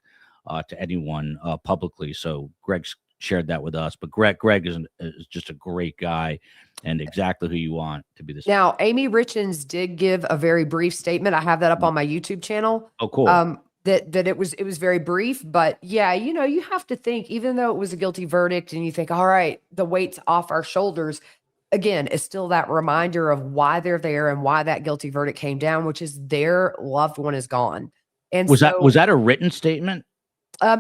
S1: to anyone publicly. So Greg's shared that with us. But Greg is just a great guy and exactly who you want to be this.
S3: Now, Amy Richins did give a very brief statement. I have that up on my YouTube channel.
S1: Oh, cool.
S3: That it was very brief, but yeah, you have to think, even though it was a guilty verdict and you think, all right, the weight's off our shoulders, again, it's still that reminder of why they're there and why that guilty verdict came down, which is their loved one is gone. And
S1: was that a written statement?
S3: I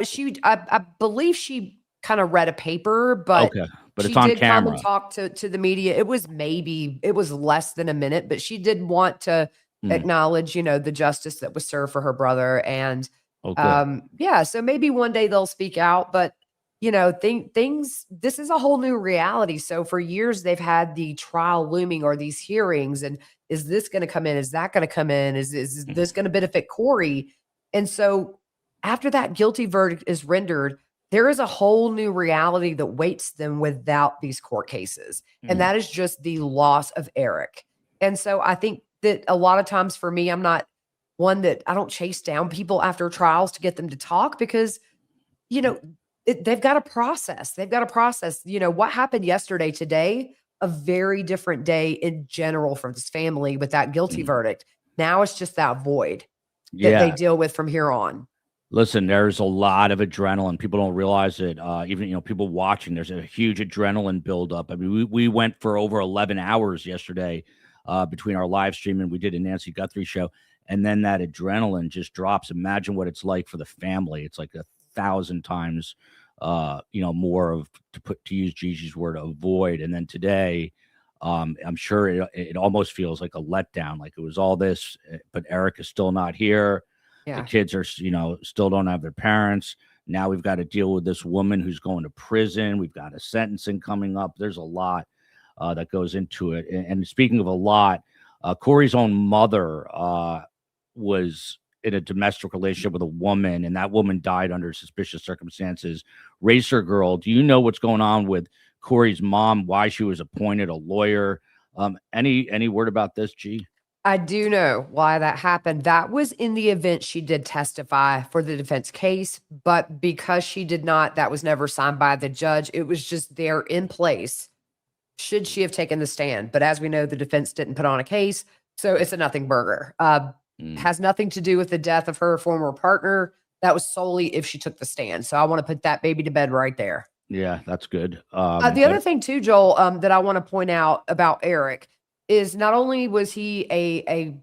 S3: believe she kind of read a paper, but
S1: okay. But
S3: she
S1: it's on
S3: did
S1: camera.
S3: come and talk to the media. It was less than a minute, but she did want to acknowledge, the justice that was served for her brother. And so maybe one day they'll speak out, but this is a whole new reality. So for years they've had the trial looming or these hearings, and is this going to come in? Is that going to come in? Is this going to benefit Corey? And so after that guilty verdict is rendered, there is a whole new reality that waits them without these court cases. And that is just the loss of Eric. And so I think that a lot of times for me, I'm not one that I don't chase down people after trials to get them to talk, because you know, they've got a process. They've got a process. You know, what happened yesterday, today, a very different day in general for this family with that guilty verdict. Now it's just that void that they
S1: Yeah.
S3: deal with from here on.
S1: Listen, there's a lot of adrenaline. People don't realize it. Even, people watching, there's a huge adrenaline buildup. I mean, we went for over 11 hours yesterday between our live stream and we did a Nancy Guthrie show. And then that adrenaline just drops. Imagine what it's like for the family. It's like 1,000 times, more of, to use Gigi's word, a void. And then today, I'm sure it almost feels like a letdown. Like it was all this, but Eric is still not here.
S3: Yeah.
S1: The kids are, still don't have their parents. Now we've got to deal with this woman who's going to prison. We've got a sentencing coming up. There's a lot that goes into it. And speaking of a lot, Corey's own mother was in a domestic relationship with a woman, and that woman died under suspicious circumstances. Racer girl, do you know what's going on with Corey's mom? Why she was appointed a lawyer? Any word about this, G?
S3: I do know why that happened. That was in the event she did testify for the defense case, but because she did not, that was never signed by the judge. It was just there in place should she have taken the stand. But as we know, the defense didn't put on a case, so it's a nothing burger. Has nothing to do with the death of her former partner. That was solely if she took the stand. So I want to put that baby to bed right there.
S1: Yeah, that's good.
S3: The other thing too, Joel, that I want to point out about Eric is not only was he a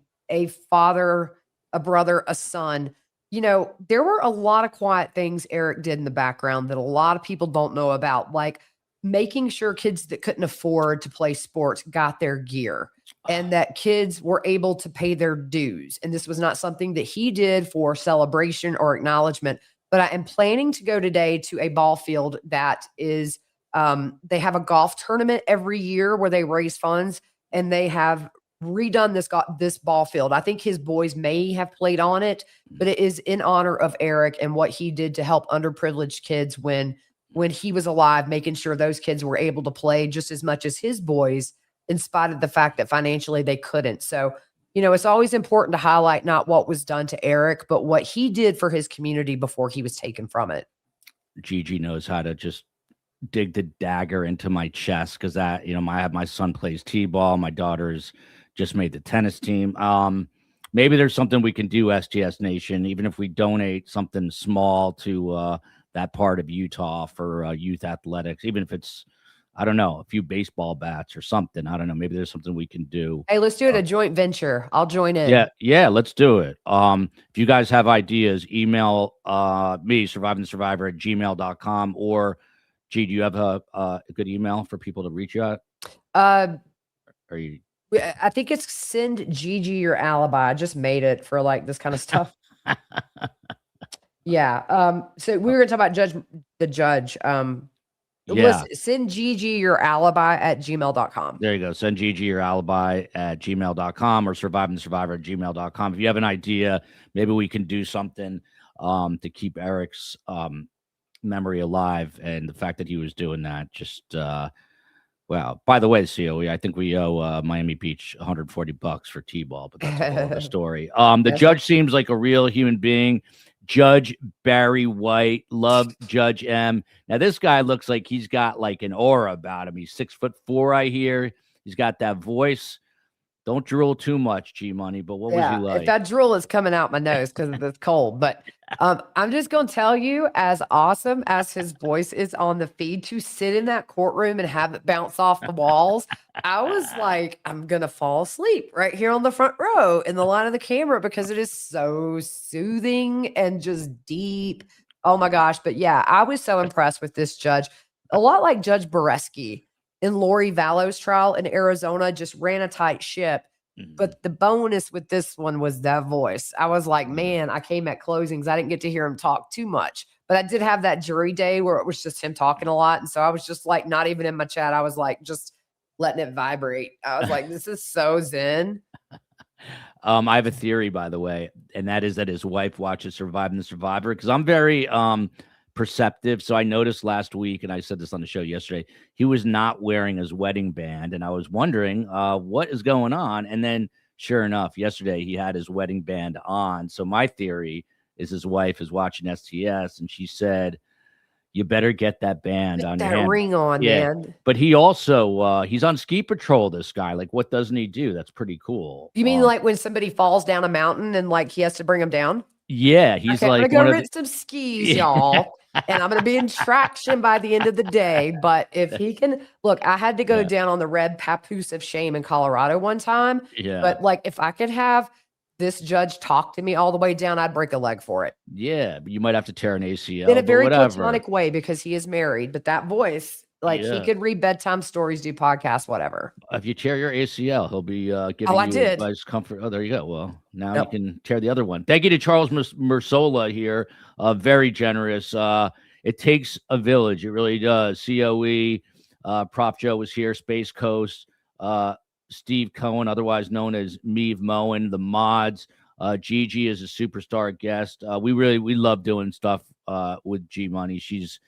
S3: father, a brother, a son, there were a lot of quiet things Eric did in the background that a lot of people don't know about, like making sure kids that couldn't afford to play sports got their gear and that kids were able to pay their dues. And this was not something that he did for celebration or acknowledgement, but I am planning to go today to a ball field that is, they have a golf tournament every year where they raise funds, and they have redone this ball field. I think his boys may have played on it, but it is in honor of Eric and what he did to help underprivileged kids when he was alive, making sure those kids were able to play just as much as his boys, in spite of the fact that financially they couldn't. So, it's always important to highlight not what was done to Eric, but what he did for his community before he was taken from it.
S1: Gigi knows how to just dig the dagger into my chest because that, my son plays t-ball. My daughter's just made the tennis team. Maybe there's something we can do, STS Nation, even if we donate something small to that part of Utah for youth athletics, even if it's, I don't know, a few baseball bats or something. I don't know. Maybe there's something we can do.
S3: Hey, let's do it a joint venture. I'll join in.
S1: Yeah, let's do it. If you guys have ideas, email me, survivingthesurvivor@gmail.com, or G, do you have a good email for people to reach you at?
S3: I think it's send Gigi your alibi. I just made it for like this kind of stuff. Yeah. So we were gonna talk about the judge. Send Gigi your alibi at gmail.com.
S1: There you go. Send Gigi your alibi at gmail.com or survivingthesurvivor@gmail.com. If you have an idea, maybe we can do something to keep Eric's memory alive, and the fact that he was doing that just wow. By the way, COE, I think we owe Miami Beach $140 for T-ball, but that's a whole other story. The judge seems like a real human being. Judge Barry White, love Judge M. Now this guy looks like he's got like an aura about him. He's 6'4", I hear. He's got that voice. Don't drool too much, G Money. But what was he like?
S3: If that drool is coming out my nose because it's cold, but I'm just gonna tell you, as awesome as his voice is on the feed, to sit in that courtroom and have it bounce off the walls, I was like, I'm gonna fall asleep right here on the front row in the line of the camera because it is so soothing and just deep. Oh my gosh! But yeah, I was so impressed with this judge. A lot like Judge Boreski in Lori Vallow's trial in Arizona, just ran a tight ship. But the bonus with this one was that voice. I was like, man, I came at closings. I didn't get to hear him talk too much, but I did have that jury day where it was just him talking a lot. And so I was just like, not even in my chat. I was like, just letting it vibrate. I was like, this is so zen.
S1: I have a theory, by the way, and that is that his wife watches Surviving the Survivor, because I'm very perceptive. So I noticed last week, and I said this on the show yesterday, he was not wearing his wedding band, and I was wondering what is going on. And then sure enough, yesterday he had his wedding band on. So my theory is his wife is watching STS, and she said you better get that band
S3: Put
S1: on your
S3: that
S1: hand.
S3: ring on,
S1: Yeah.
S3: man.
S1: But he also he's on ski patrol, this guy. Like, what doesn't he do? That's pretty cool.
S3: You mean like when somebody falls down a mountain and like he has to bring them down?
S1: Yeah, he's
S3: Okay, I'm
S1: like
S3: gonna
S1: one
S3: go
S1: of
S3: rent some skis, y'all, and I'm gonna be in traction by the end of the day. But if he can look, I had to go
S1: Yeah.
S3: down on the red papoose of shame in Colorado one time.
S1: Yeah.
S3: But like if I could have this judge talk to me all the way down, I'd break a leg for it.
S1: Yeah, but you might have to tear an ACL.
S3: In a
S1: but
S3: very
S1: whatever.
S3: platonic way because he is married. But that voice, like he
S1: Yeah.
S3: could read bedtime stories, do podcasts, whatever.
S1: If you tear your ACL, he'll be giving
S3: I
S1: you
S3: did.
S1: advice, comfort. Oh, there you go. Well, now
S3: Yep.
S1: you can tear the other one. Thank you to Charles Mersola here. Very generous. It takes a village. It really does. COE, Prof. Joe was here. Space Coast, Steve Cohen, otherwise known as Meave Moen, the mods. Gigi is a superstar guest. We love doing stuff with G Money. She's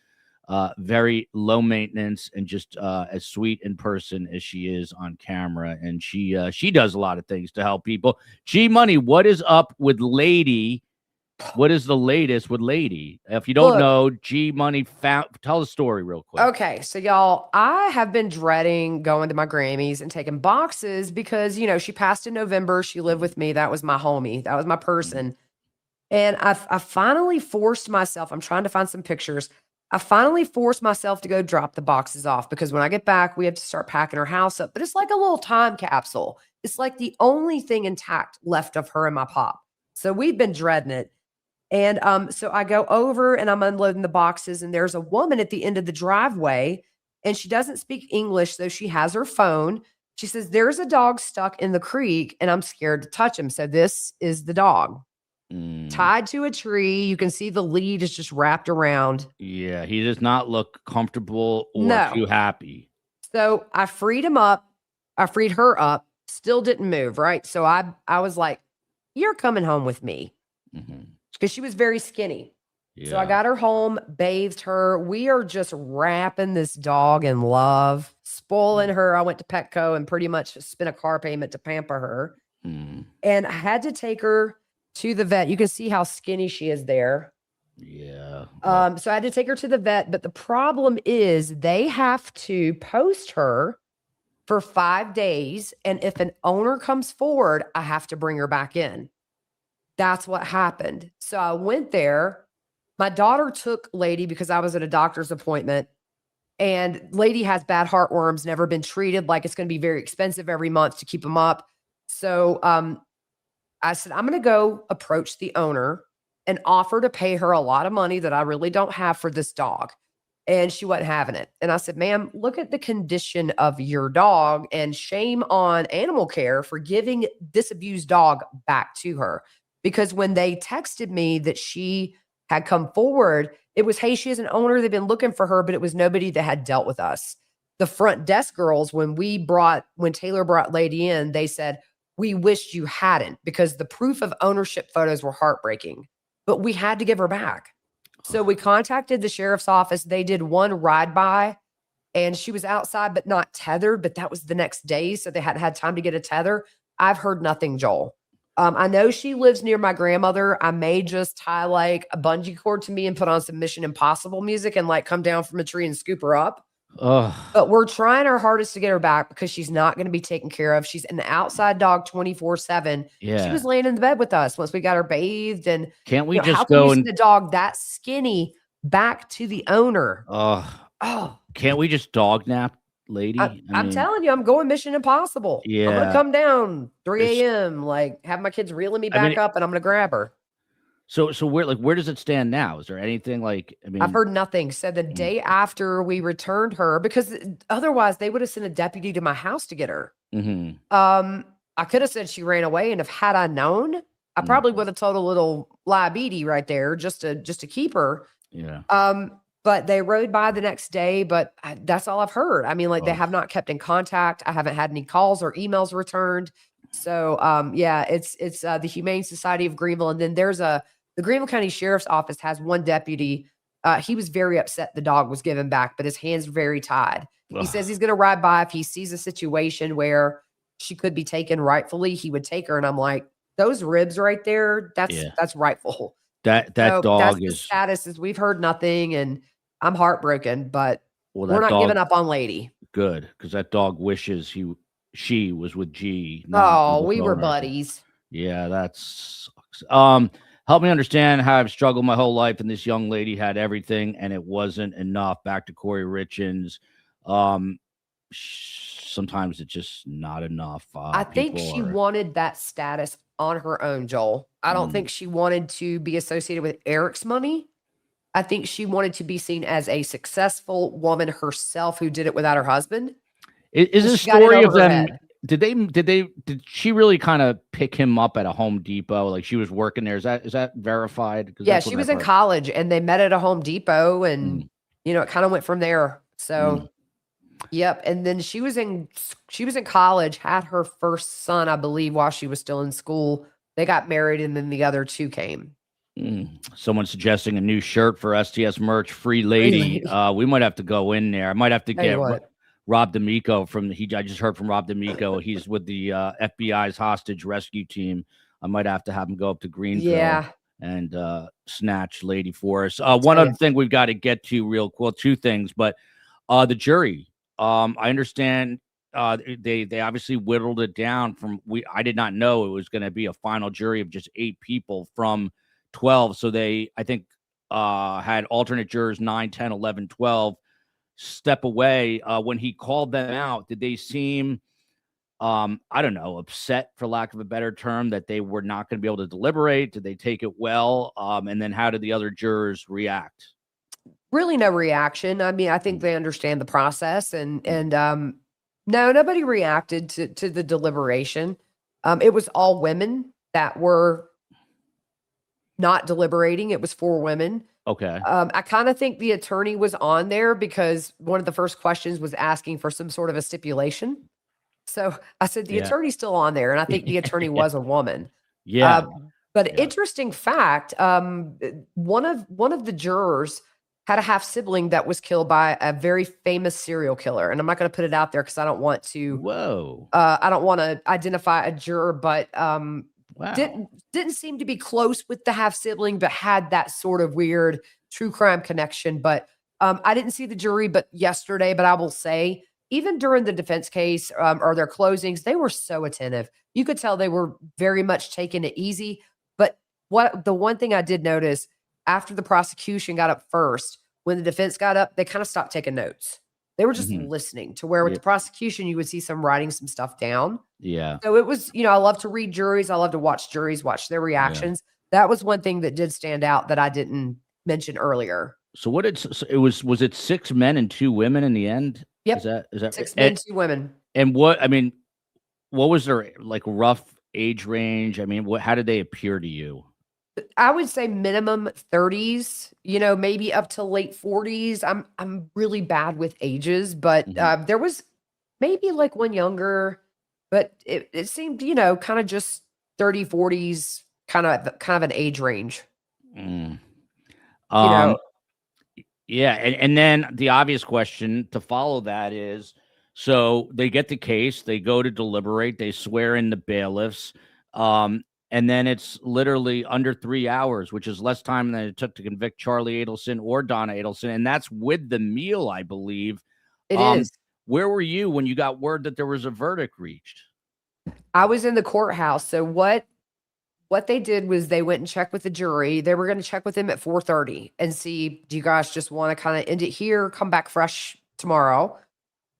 S1: very low maintenance and just as sweet in person as she is on camera. And she does a lot of things to help people. G Money, what is up with Lady? What is the latest with Lady? If you don't know, G Money tell the story real quick.
S3: Okay, so y'all, I have been dreading going to my Grammys and taking boxes because, you know, she passed in November. She lived with me. That was my homie. That was my person. And I finally forced myself. I'm trying to find some pictures. I finally forced myself to go drop the boxes off because when I get back, we have to start packing her house up. But it's like a little time capsule. It's like the only thing intact left of her and my pop. So we've been dreading it. And so I go over and I'm unloading the boxes, and there's a woman at the end of the driveway, and she doesn't speak English, so she has her phone. She says, "There's a dog stuck in the creek, and I'm scared to touch him." So this is the dog tied to a tree. You can see the lead is just wrapped around.
S1: Yeah, he does not look comfortable or too happy.
S3: So I freed him up. I freed her up. Still didn't move, right? So I was like, "You're coming home with me." Because she was very skinny. Yeah. So I got her home, bathed her. We are just wrapping this dog in love, spoiling her. I went to Petco and pretty much spent a car payment to pamper her. And I had to take her to the vet. You can see how skinny she is there.
S1: Yeah.
S3: So I had to take her to the vet. But the problem is they have to post her for 5 days. And if an owner comes forward, I have to bring her back in. That's what happened. So I went there. My daughter took Lady because I was at a doctor's appointment, and Lady has bad heartworms, never been treated. Like, it's going to be very expensive every month to keep them up. So I said, I'm going to go approach the owner and offer to pay her a lot of money that I really don't have for this dog. And she wasn't having it. And I said, "Ma'am, look at the condition of your dog, and shame on Animal Care for giving this abused dog back to her." Because when they texted me that she had come forward, it was, "Hey, she has an owner. They've been looking for her," but it was nobody that had dealt with us. The front desk girls, when Taylor brought Lady in, they said, "We wished you hadn't," because the proof of ownership photos were heartbreaking, but we had to give her back. So we contacted the sheriff's office. They did one ride by, and she was outside, but not tethered, but that was the next day. So they hadn't had time to get a tether. I've heard nothing, Joel. I know she lives near my grandmother. I may just tie like a bungee cord to me and put on some Mission Impossible music and like come down from a tree and scoop her up. But we're trying our hardest to get her back because she's not going to be taken care of. She's an outside dog 24/7.
S1: Yeah.
S3: She was laying in the bed with us once we got her bathed. And
S1: can't we
S3: how
S1: just
S3: can
S1: go
S3: you
S1: and
S3: send the dog that skinny back to the owner?
S1: Can't we just dog nap Lady?
S3: I'm telling you, I'm going Mission Impossible.
S1: Yeah.
S3: I'm going to come down 3 a.m., like have my kids reeling me back up, and I'm going to grab her.
S1: So where does it stand now? Is there anything like,
S3: I've heard nothing. So the day after we returned her, because otherwise they would have sent a deputy to my house to get her. I could have said she ran away, and if had I known, I probably would have told a little liability right there just to keep her.
S1: Yeah.
S3: But they rode by the next day, but that's all I've heard. I mean, like they have not kept in contact. I haven't had any calls or emails returned. So it's the Humane Society of Greenville. And then there's the Greenville County Sheriff's Office has one deputy. He was very upset the dog was given back, but his hands are very tied. He says he's going to ride by if he sees a situation where she could be taken rightfully, he would take her. And I'm like, those ribs right there, that's rightful.
S1: That dog
S3: that's
S1: is
S3: the status is we've heard nothing. And I'm heartbroken, but
S1: Well,
S3: we're
S1: that
S3: not giving
S1: dog,
S3: up on Lady.
S1: good, because that dog wishes she was with G, not
S3: Oh,
S1: with
S3: we
S1: his
S3: were
S1: owner.
S3: buddies.
S1: Yeah, that sucks. Help me understand how I've struggled my whole life, and this young lady had everything, and it wasn't enough. Back to Corey Richins. Um, Sometimes it's just not enough.
S3: I think
S1: People
S3: she
S1: are.
S3: wanted that status on her own, Joel. I don't
S1: Mm.
S3: think she wanted to be associated with Eric's money. I think she wanted to be seen as a successful woman herself who did it without her husband.
S1: Is
S3: And
S1: it a
S3: she got in
S1: story of
S3: over her
S1: them?
S3: head.
S1: Did she really kind of pick him up at a Home Depot? Like she was working there. Is that verified? 'Cause
S3: Yeah,
S1: that's
S3: she
S1: what
S3: was
S1: I've
S3: in
S1: heard.
S3: college and they met at a Home Depot and,
S1: Mm,
S3: it kind of went from there. So,
S1: mm.
S3: yep. And then she was in college, had her first son, I believe, while she was still in school. They got married and then the other two came.
S1: Someone suggesting a new shirt for STS merch, free
S3: Free
S1: lady.
S3: lady.
S1: We might have to go in there. I might have to
S3: Tell you
S1: get
S3: what.
S1: Rob D'Amico I just heard from Rob D'Amico. He's with the FBI's hostage rescue team. I might have to have him go up to Greenville
S3: Yeah.
S1: and snatch lady for us.
S3: I'll
S1: One
S3: tell
S1: other
S3: you.
S1: thing we've got to get to real quick, two things, but the jury. I understand they obviously whittled it down from I did not know it was going to be a final jury of just 8 people from 12. So they, I think, had alternate jurors 9, 10, 11, 12 step away. When he called them out, did they seem, I don't know, upset, for lack of a better term, that they were not going to be able to deliberate? Did they take it well? And then how did the other jurors react?
S3: Really no reaction. I mean, I think they understand the process and no, nobody reacted to the deliberation. It was all women that were not deliberating. It was 4 women.
S1: Okay.
S3: I kind of think the attorney was on there because one of the first questions was asking for some sort of a stipulation. So I said the
S1: Yeah.
S3: attorney's still on there, and I think the attorney was a woman.
S1: Yeah.
S3: But
S1: Yeah.
S3: interesting fact, one of the jurors had a half sibling that was killed by a very famous serial killer, and I'm not going to put it out there because I don't want to.
S1: Whoa.
S3: I don't want to identify a juror, but
S1: Wow.
S3: didn't seem to be close with the half sibling, but had that sort of weird true crime connection. But I didn't see the jury, but yesterday. But I will say, even during the defense case or their closings, they were so attentive. You could tell they were very much taking it easy. But the one thing I did notice after the prosecution got up first, when the defense got up, they kind of stopped taking notes. They were just listening, to where with the prosecution, you would see some writing some stuff down.
S1: Yeah.
S3: So it was, I love to read juries. I love to watch juries, watch their reactions. That was one thing that did stand out that I didn't mention earlier.
S1: So was it 6 men and 2 women in the end?
S3: Yep.
S1: Is that
S3: 6 men, 2 women.
S1: And what was their like rough age range? I mean, how did they appear to you?
S3: I would say minimum 30s, maybe up to late 40s. I'm really bad with ages, but there was maybe like one younger, but it seemed, kind of just 30, 40s, kind of an age range.
S1: Yeah, and then the obvious question to follow that is, so they get the case, they go to deliberate, they swear in the bailiffs, and then it's literally under 3 hours, which is less time than it took to convict Charlie Adelson or Donna Adelson, and that's with the meal, I believe.
S3: It is.
S1: Where were you when you got word that there was a verdict reached?
S3: I was in the courthouse. So what they did was they went and checked with the jury. They were going to check with them at 4:30 and see, do you guys just want to kind of end it here, come back fresh tomorrow,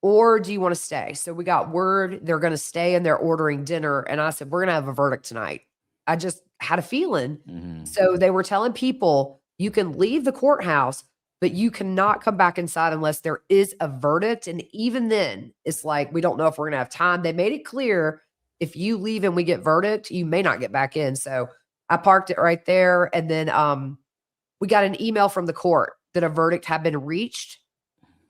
S3: or do you want to stay? So we got word they're going to stay and they're ordering dinner. And I said, we're going to have a verdict tonight. I just had a feeling. So they were telling people, you can leave the courthouse, but you cannot come back inside unless there is a verdict. And even then, it's like, we don't know if we're going to have time. They made it clear, if you leave and we get verdict, you may not get back in. So I parked it right there. And then we got an email from the court that a verdict had been reached.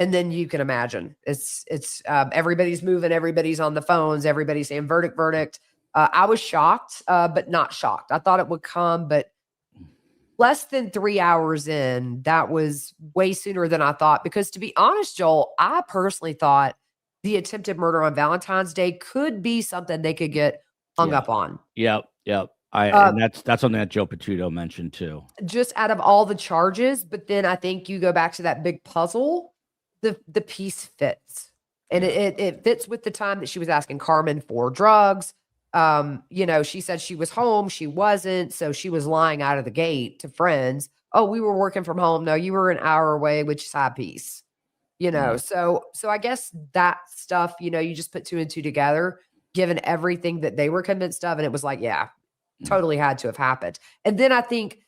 S3: And then you can imagine it's everybody's moving, everybody's on the phones, everybody's saying verdict, verdict. I was shocked, but not shocked. I thought it would come, but less than 3 hours in, that was way sooner than I thought. Because to be honest, Joel, I personally thought the attempted murder on Valentine's Day could be something they could get hung up on.
S1: Yep. And that's something that Joe Patuto mentioned too.
S3: Just out of all the charges, but then I think you go back to that big puzzle, the piece fits. And it fits with the time that she was asking Carmen for drugs. She said she was home, she wasn't, so she was lying out of the gate to friends. Oh, we were working from home. No, you were an hour away, which side piece? So I guess that stuff, you just put two and two together, given everything that they were convinced of, and it was like, yeah, totally had to have happened. And then I think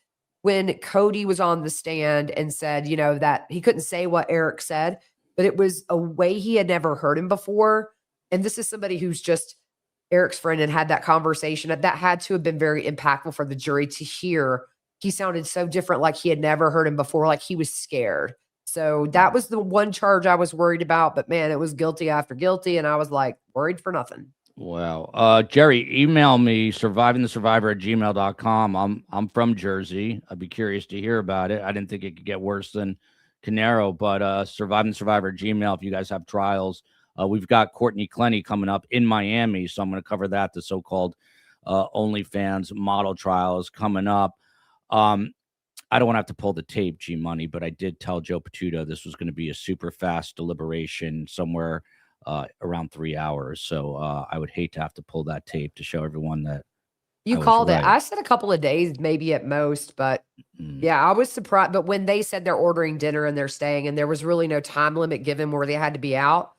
S3: when Cody was on the stand and said, that he couldn't say what Eric said, but it was a way he had never heard him before. And this is somebody who's just Eric's friend and had that conversation. That had to have been very impactful for the jury to hear. He sounded so different, like he had never heard him before, like he was scared. So that was the one charge I was worried about. But man, it was guilty after guilty. And I was like, worried for nothing.
S1: Wow. Jerry, email me, survivingthesurvivor@gmail.com. I'm from Jersey. I'd be curious to hear about it. I didn't think it could get worse than Canaro, but survivingthesurvivor@gmail if you guys have trials. We've got Courtney Clenny coming up in Miami, so I'm going to cover that. The so-called OnlyFans model trial is coming up. I don't want to have to pull the tape, G Money, but I did tell Joe Patuto this was going to be a super fast deliberation somewhere around 3 hours. So I would hate to have to pull that tape to show everyone that
S3: you called it. I said a couple of days, maybe at most, but yeah, I was surprised. But when they said they're ordering dinner and they're staying, and there was really no time limit given where they had to be out.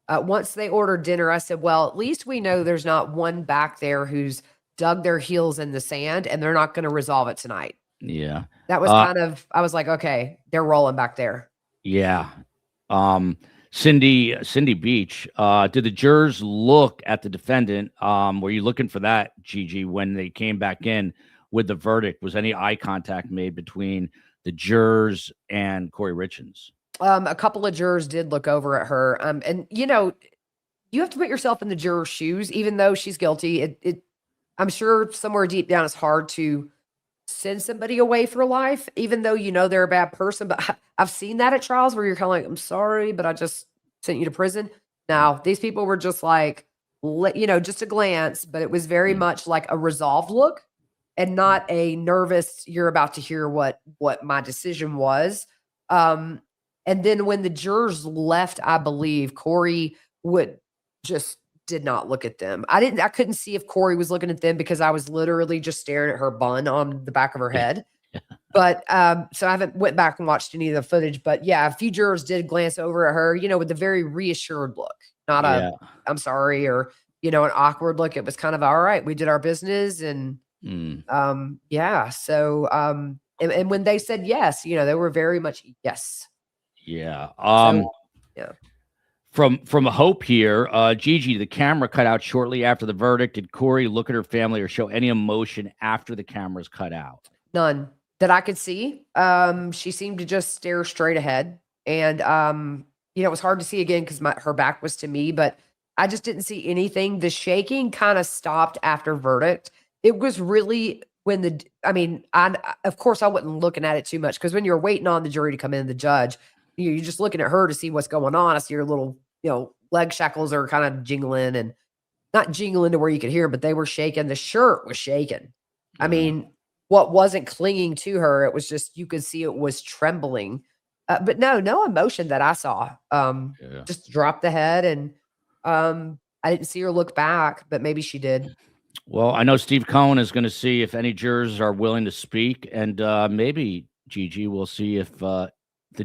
S3: Once they ordered dinner, I said, well, at least we know there's not one back there who's dug their heels in the sand and they're not going to resolve it tonight.
S1: Yeah.
S3: That was I was like, okay, they're rolling back there.
S1: Yeah. Cindy Beach, did the jurors look at the defendant? Were you looking for that, Gigi, when they came back in with the verdict? Was any eye contact made between the jurors and Corey Richins?
S3: A couple of jurors did look over at her. And you have to put yourself in the juror's shoes, even though she's guilty. I'm sure somewhere deep down it's hard to send somebody away for life, even though they're a bad person. But I've seen that at trials where you're kind of like, I'm sorry, but I just sent you to prison. Now, these people were just like, just a glance, but it was very much like a resolved look and not a nervous, you're about to hear what my decision was. And then when the jurors left, I believe Corey did not look at them. I couldn't see if Corey was looking at them because I was literally just staring at her bun on the back of her head. But so I haven't went back and watched any of the footage, but yeah, a few jurors did glance over at her, with a very reassured look, not I'm sorry, or, an awkward look. It was kind of, all right, we did our business. And yeah. So, and when they said yes, they were very much yes.
S1: Yeah.
S3: Yeah.
S1: From a hope here, Gigi, the camera cut out shortly after the verdict. Did Corey look at her family or show any emotion after the cameras cut out?
S3: None that I could see. She seemed to just stare straight ahead. And, it was hard to see again because her back was to me, but I just didn't see anything. The shaking kind of stopped after verdict. It was really when of course I wasn't looking at it too much because when you're waiting on the jury to come in, the judge, you're just looking at her to see what's going on. I see her little, leg shackles are kind of jingling, and not jingling to where you could hear, but they were shaking. The shirt was shaking. I mean, what wasn't clinging to her, it was just, you could see it was trembling. But no emotion that I saw. Just dropped the head, and I didn't see her look back, but maybe she did.
S1: Well, I know Steve Cohen is going to see if any jurors are willing to speak, and maybe, Gigi, we'll see if the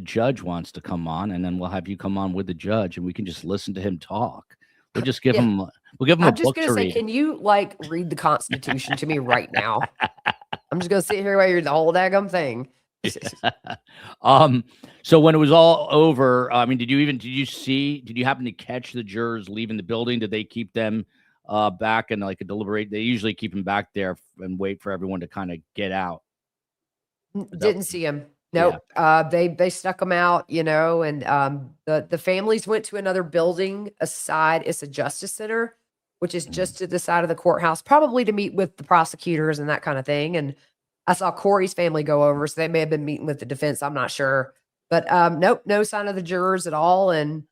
S1: judge wants to come on, and then we'll have you come on with the judge and we can just listen to him talk. We'll just give him, we'll give him a book to read. I'm just going to say, can
S3: you read the Constitution to me right now? I'm just going to sit here while you're the whole daggum thing.
S1: So when it was all over, did you happen to catch the jurors leaving the building? Did they keep them back and like a deliberate? They usually keep them back there and wait for everyone to kind of get out.
S3: Didn't see him. Nope. Yeah. They stuck them out, and the families went to another building aside. It's a justice center, which is just to the side of the courthouse, probably to meet with the prosecutors and that kind of thing. And I saw Corey's family go over, so they may have been meeting with the defense. I'm not sure, but nope, no sign of the jurors at all. And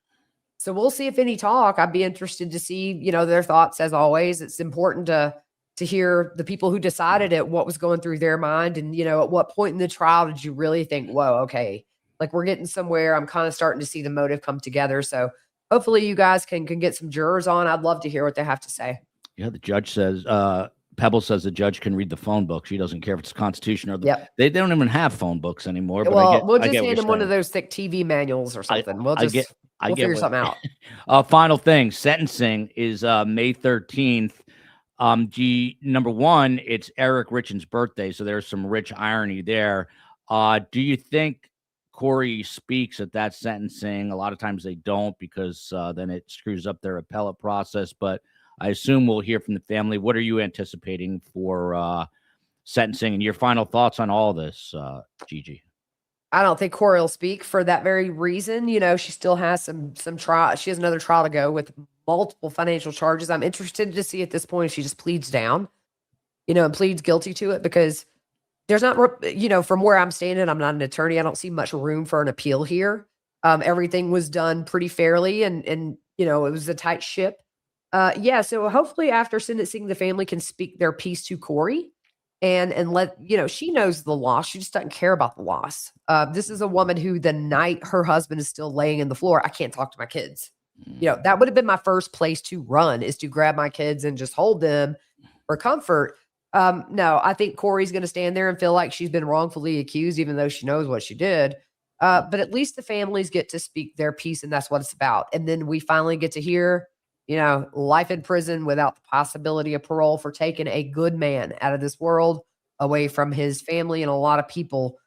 S3: so we'll see if any talk. I'd be interested to see, their thoughts. As always, it's important to to hear the people who decided it, what was going through their mind. And, at what point in the trial did you really think, whoa, okay, like we're getting somewhere. I'm kind of starting to see the motive come together. So hopefully you guys can get some jurors on. I'd love to hear what they have to say.
S1: Yeah, the judge says, Pebble says the judge can read the phone book. She doesn't care if it's the Constitution or the.
S3: Yep.
S1: They don't even have phone books anymore. But
S3: We'll just hand them one of those thick TV manuals or something. We'll figure something out.
S1: Final thing, sentencing is May 13th. Number one, it's Eric Richen's birthday, so there's some rich irony there. Do you think Corey speaks at that sentencing? A lot of times they don't because then it screws up their appellate process, but I assume we'll hear from the family. What are you anticipating for sentencing, and your final thoughts on all this, Gigi?
S3: I don't think Corey will speak for that very reason. She still has some trial. She has another trial to go with multiple financial charges. I'm interested to see at this point if she just pleads down, and pleads guilty to it, because there's not, from where I'm standing, I'm not an attorney. I don't see much room for an appeal here. Everything was done pretty fairly, and it was a tight ship. So hopefully after sentencing, the family can speak their piece to Corey and let, she knows the loss. She just doesn't care about the loss. This is a woman who the night her husband is still laying in the floor, I can't talk to my kids. That would have been my first place to run, is to grab my kids and just hold them for comfort. No, I think Corey's going to stand there and feel like she's been wrongfully accused, even though she knows what she did. But at least the families get to speak their piece, and that's what it's about. And then we finally get to hear, life in prison without the possibility of parole for taking a good man out of this world, away from his family and a lot of people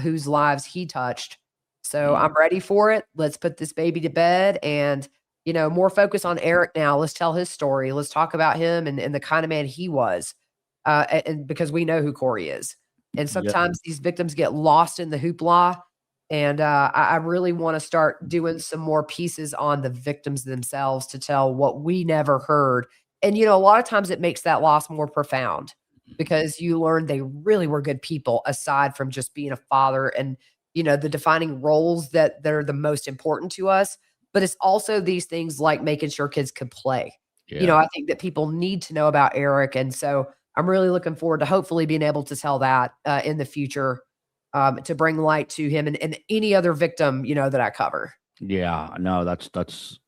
S3: whose lives he touched. So I'm ready for it. Let's put this baby to bed, and, more focus on Eric now. Let's tell his story. Let's talk about him and the kind of man he was. And because we know who Corey is. And sometimes these victims get lost in the hoopla. And I really want to start doing some more pieces on the victims themselves to tell what we never heard. And, a lot of times it makes that loss more profound, because you learn they really were good people, aside from just being a father and, the defining roles that are the most important to us. But it's also these things like making sure kids could play.
S1: Yeah.
S3: I think that people need to know about Eric. And so I'm really looking forward to hopefully being able to tell that in the future. To bring light to him and any other victim, that I cover.
S1: Yeah, no, that's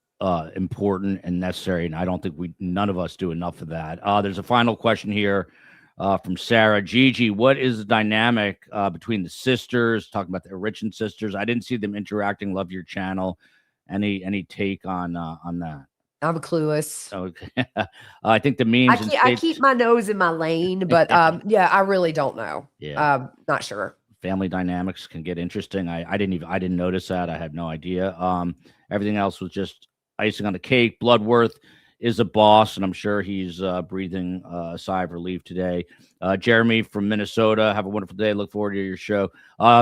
S1: important and necessary. And I don't think none of us do enough of that. There's a final question here from Sarah. Gigi, what is the dynamic between the sisters? Talking about the Richen sisters. I didn't see them interacting. Love your channel. Any take on that?
S3: I'm clueless.
S1: Okay. I think the memes.
S3: I keep my nose in my lane, but I really don't know.
S1: Yeah.
S3: Not sure.
S1: Family dynamics can get interesting. I didn't notice that. I had no idea. Everything else was just icing on the cake. Bloodworth is a boss, and I'm sure he's breathing a sigh of relief today. Jeremy from Minnesota, have a wonderful day. Look forward to your show.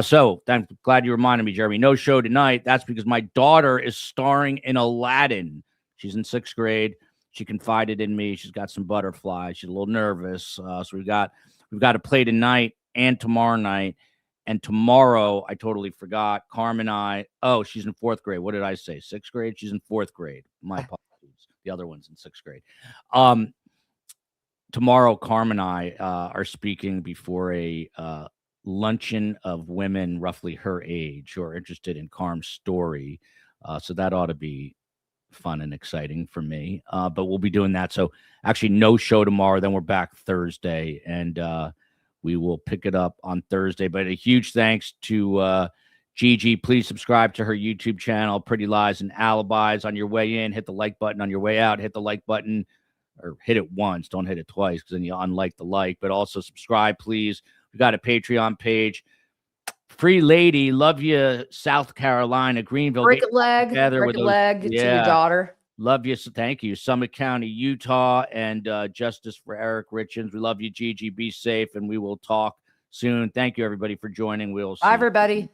S1: So I'm glad you reminded me, Jeremy. No show tonight. That's because my daughter is starring in Aladdin. She's in 6th grade. She confided in me. She's got some butterflies. She's a little nervous. So we've got to play tonight and tomorrow night. And tomorrow, I totally forgot. She's in 4th grade. What did I say? 6th grade? She's in 4th grade. My apologies. The other one's in 6th grade. Tomorrow, Carmen and I are speaking before a luncheon of women roughly her age who are interested in Carm's story. So that ought to be fun and exciting for me. But we'll be doing that. So actually no show tomorrow. Then we're back Thursday. And we will pick it up on Thursday. But a huge thanks to Gigi. Please subscribe to her YouTube channel, Pretty Lies and Alibis. On your way in, hit the like button. On your way out, hit the like button, or hit it once. Don't hit it twice, because then you unlike the like. But also subscribe, please. We got a Patreon page. Free lady, love you, South Carolina, Greenville.
S3: Break a leg to your daughter.
S1: Love you. So thank you. Summit County, Utah, and justice for Eric Richens. We love you, Gigi. Be safe, and we will talk soon. Thank you, everybody, for joining. We'll see
S3: Bye, everybody.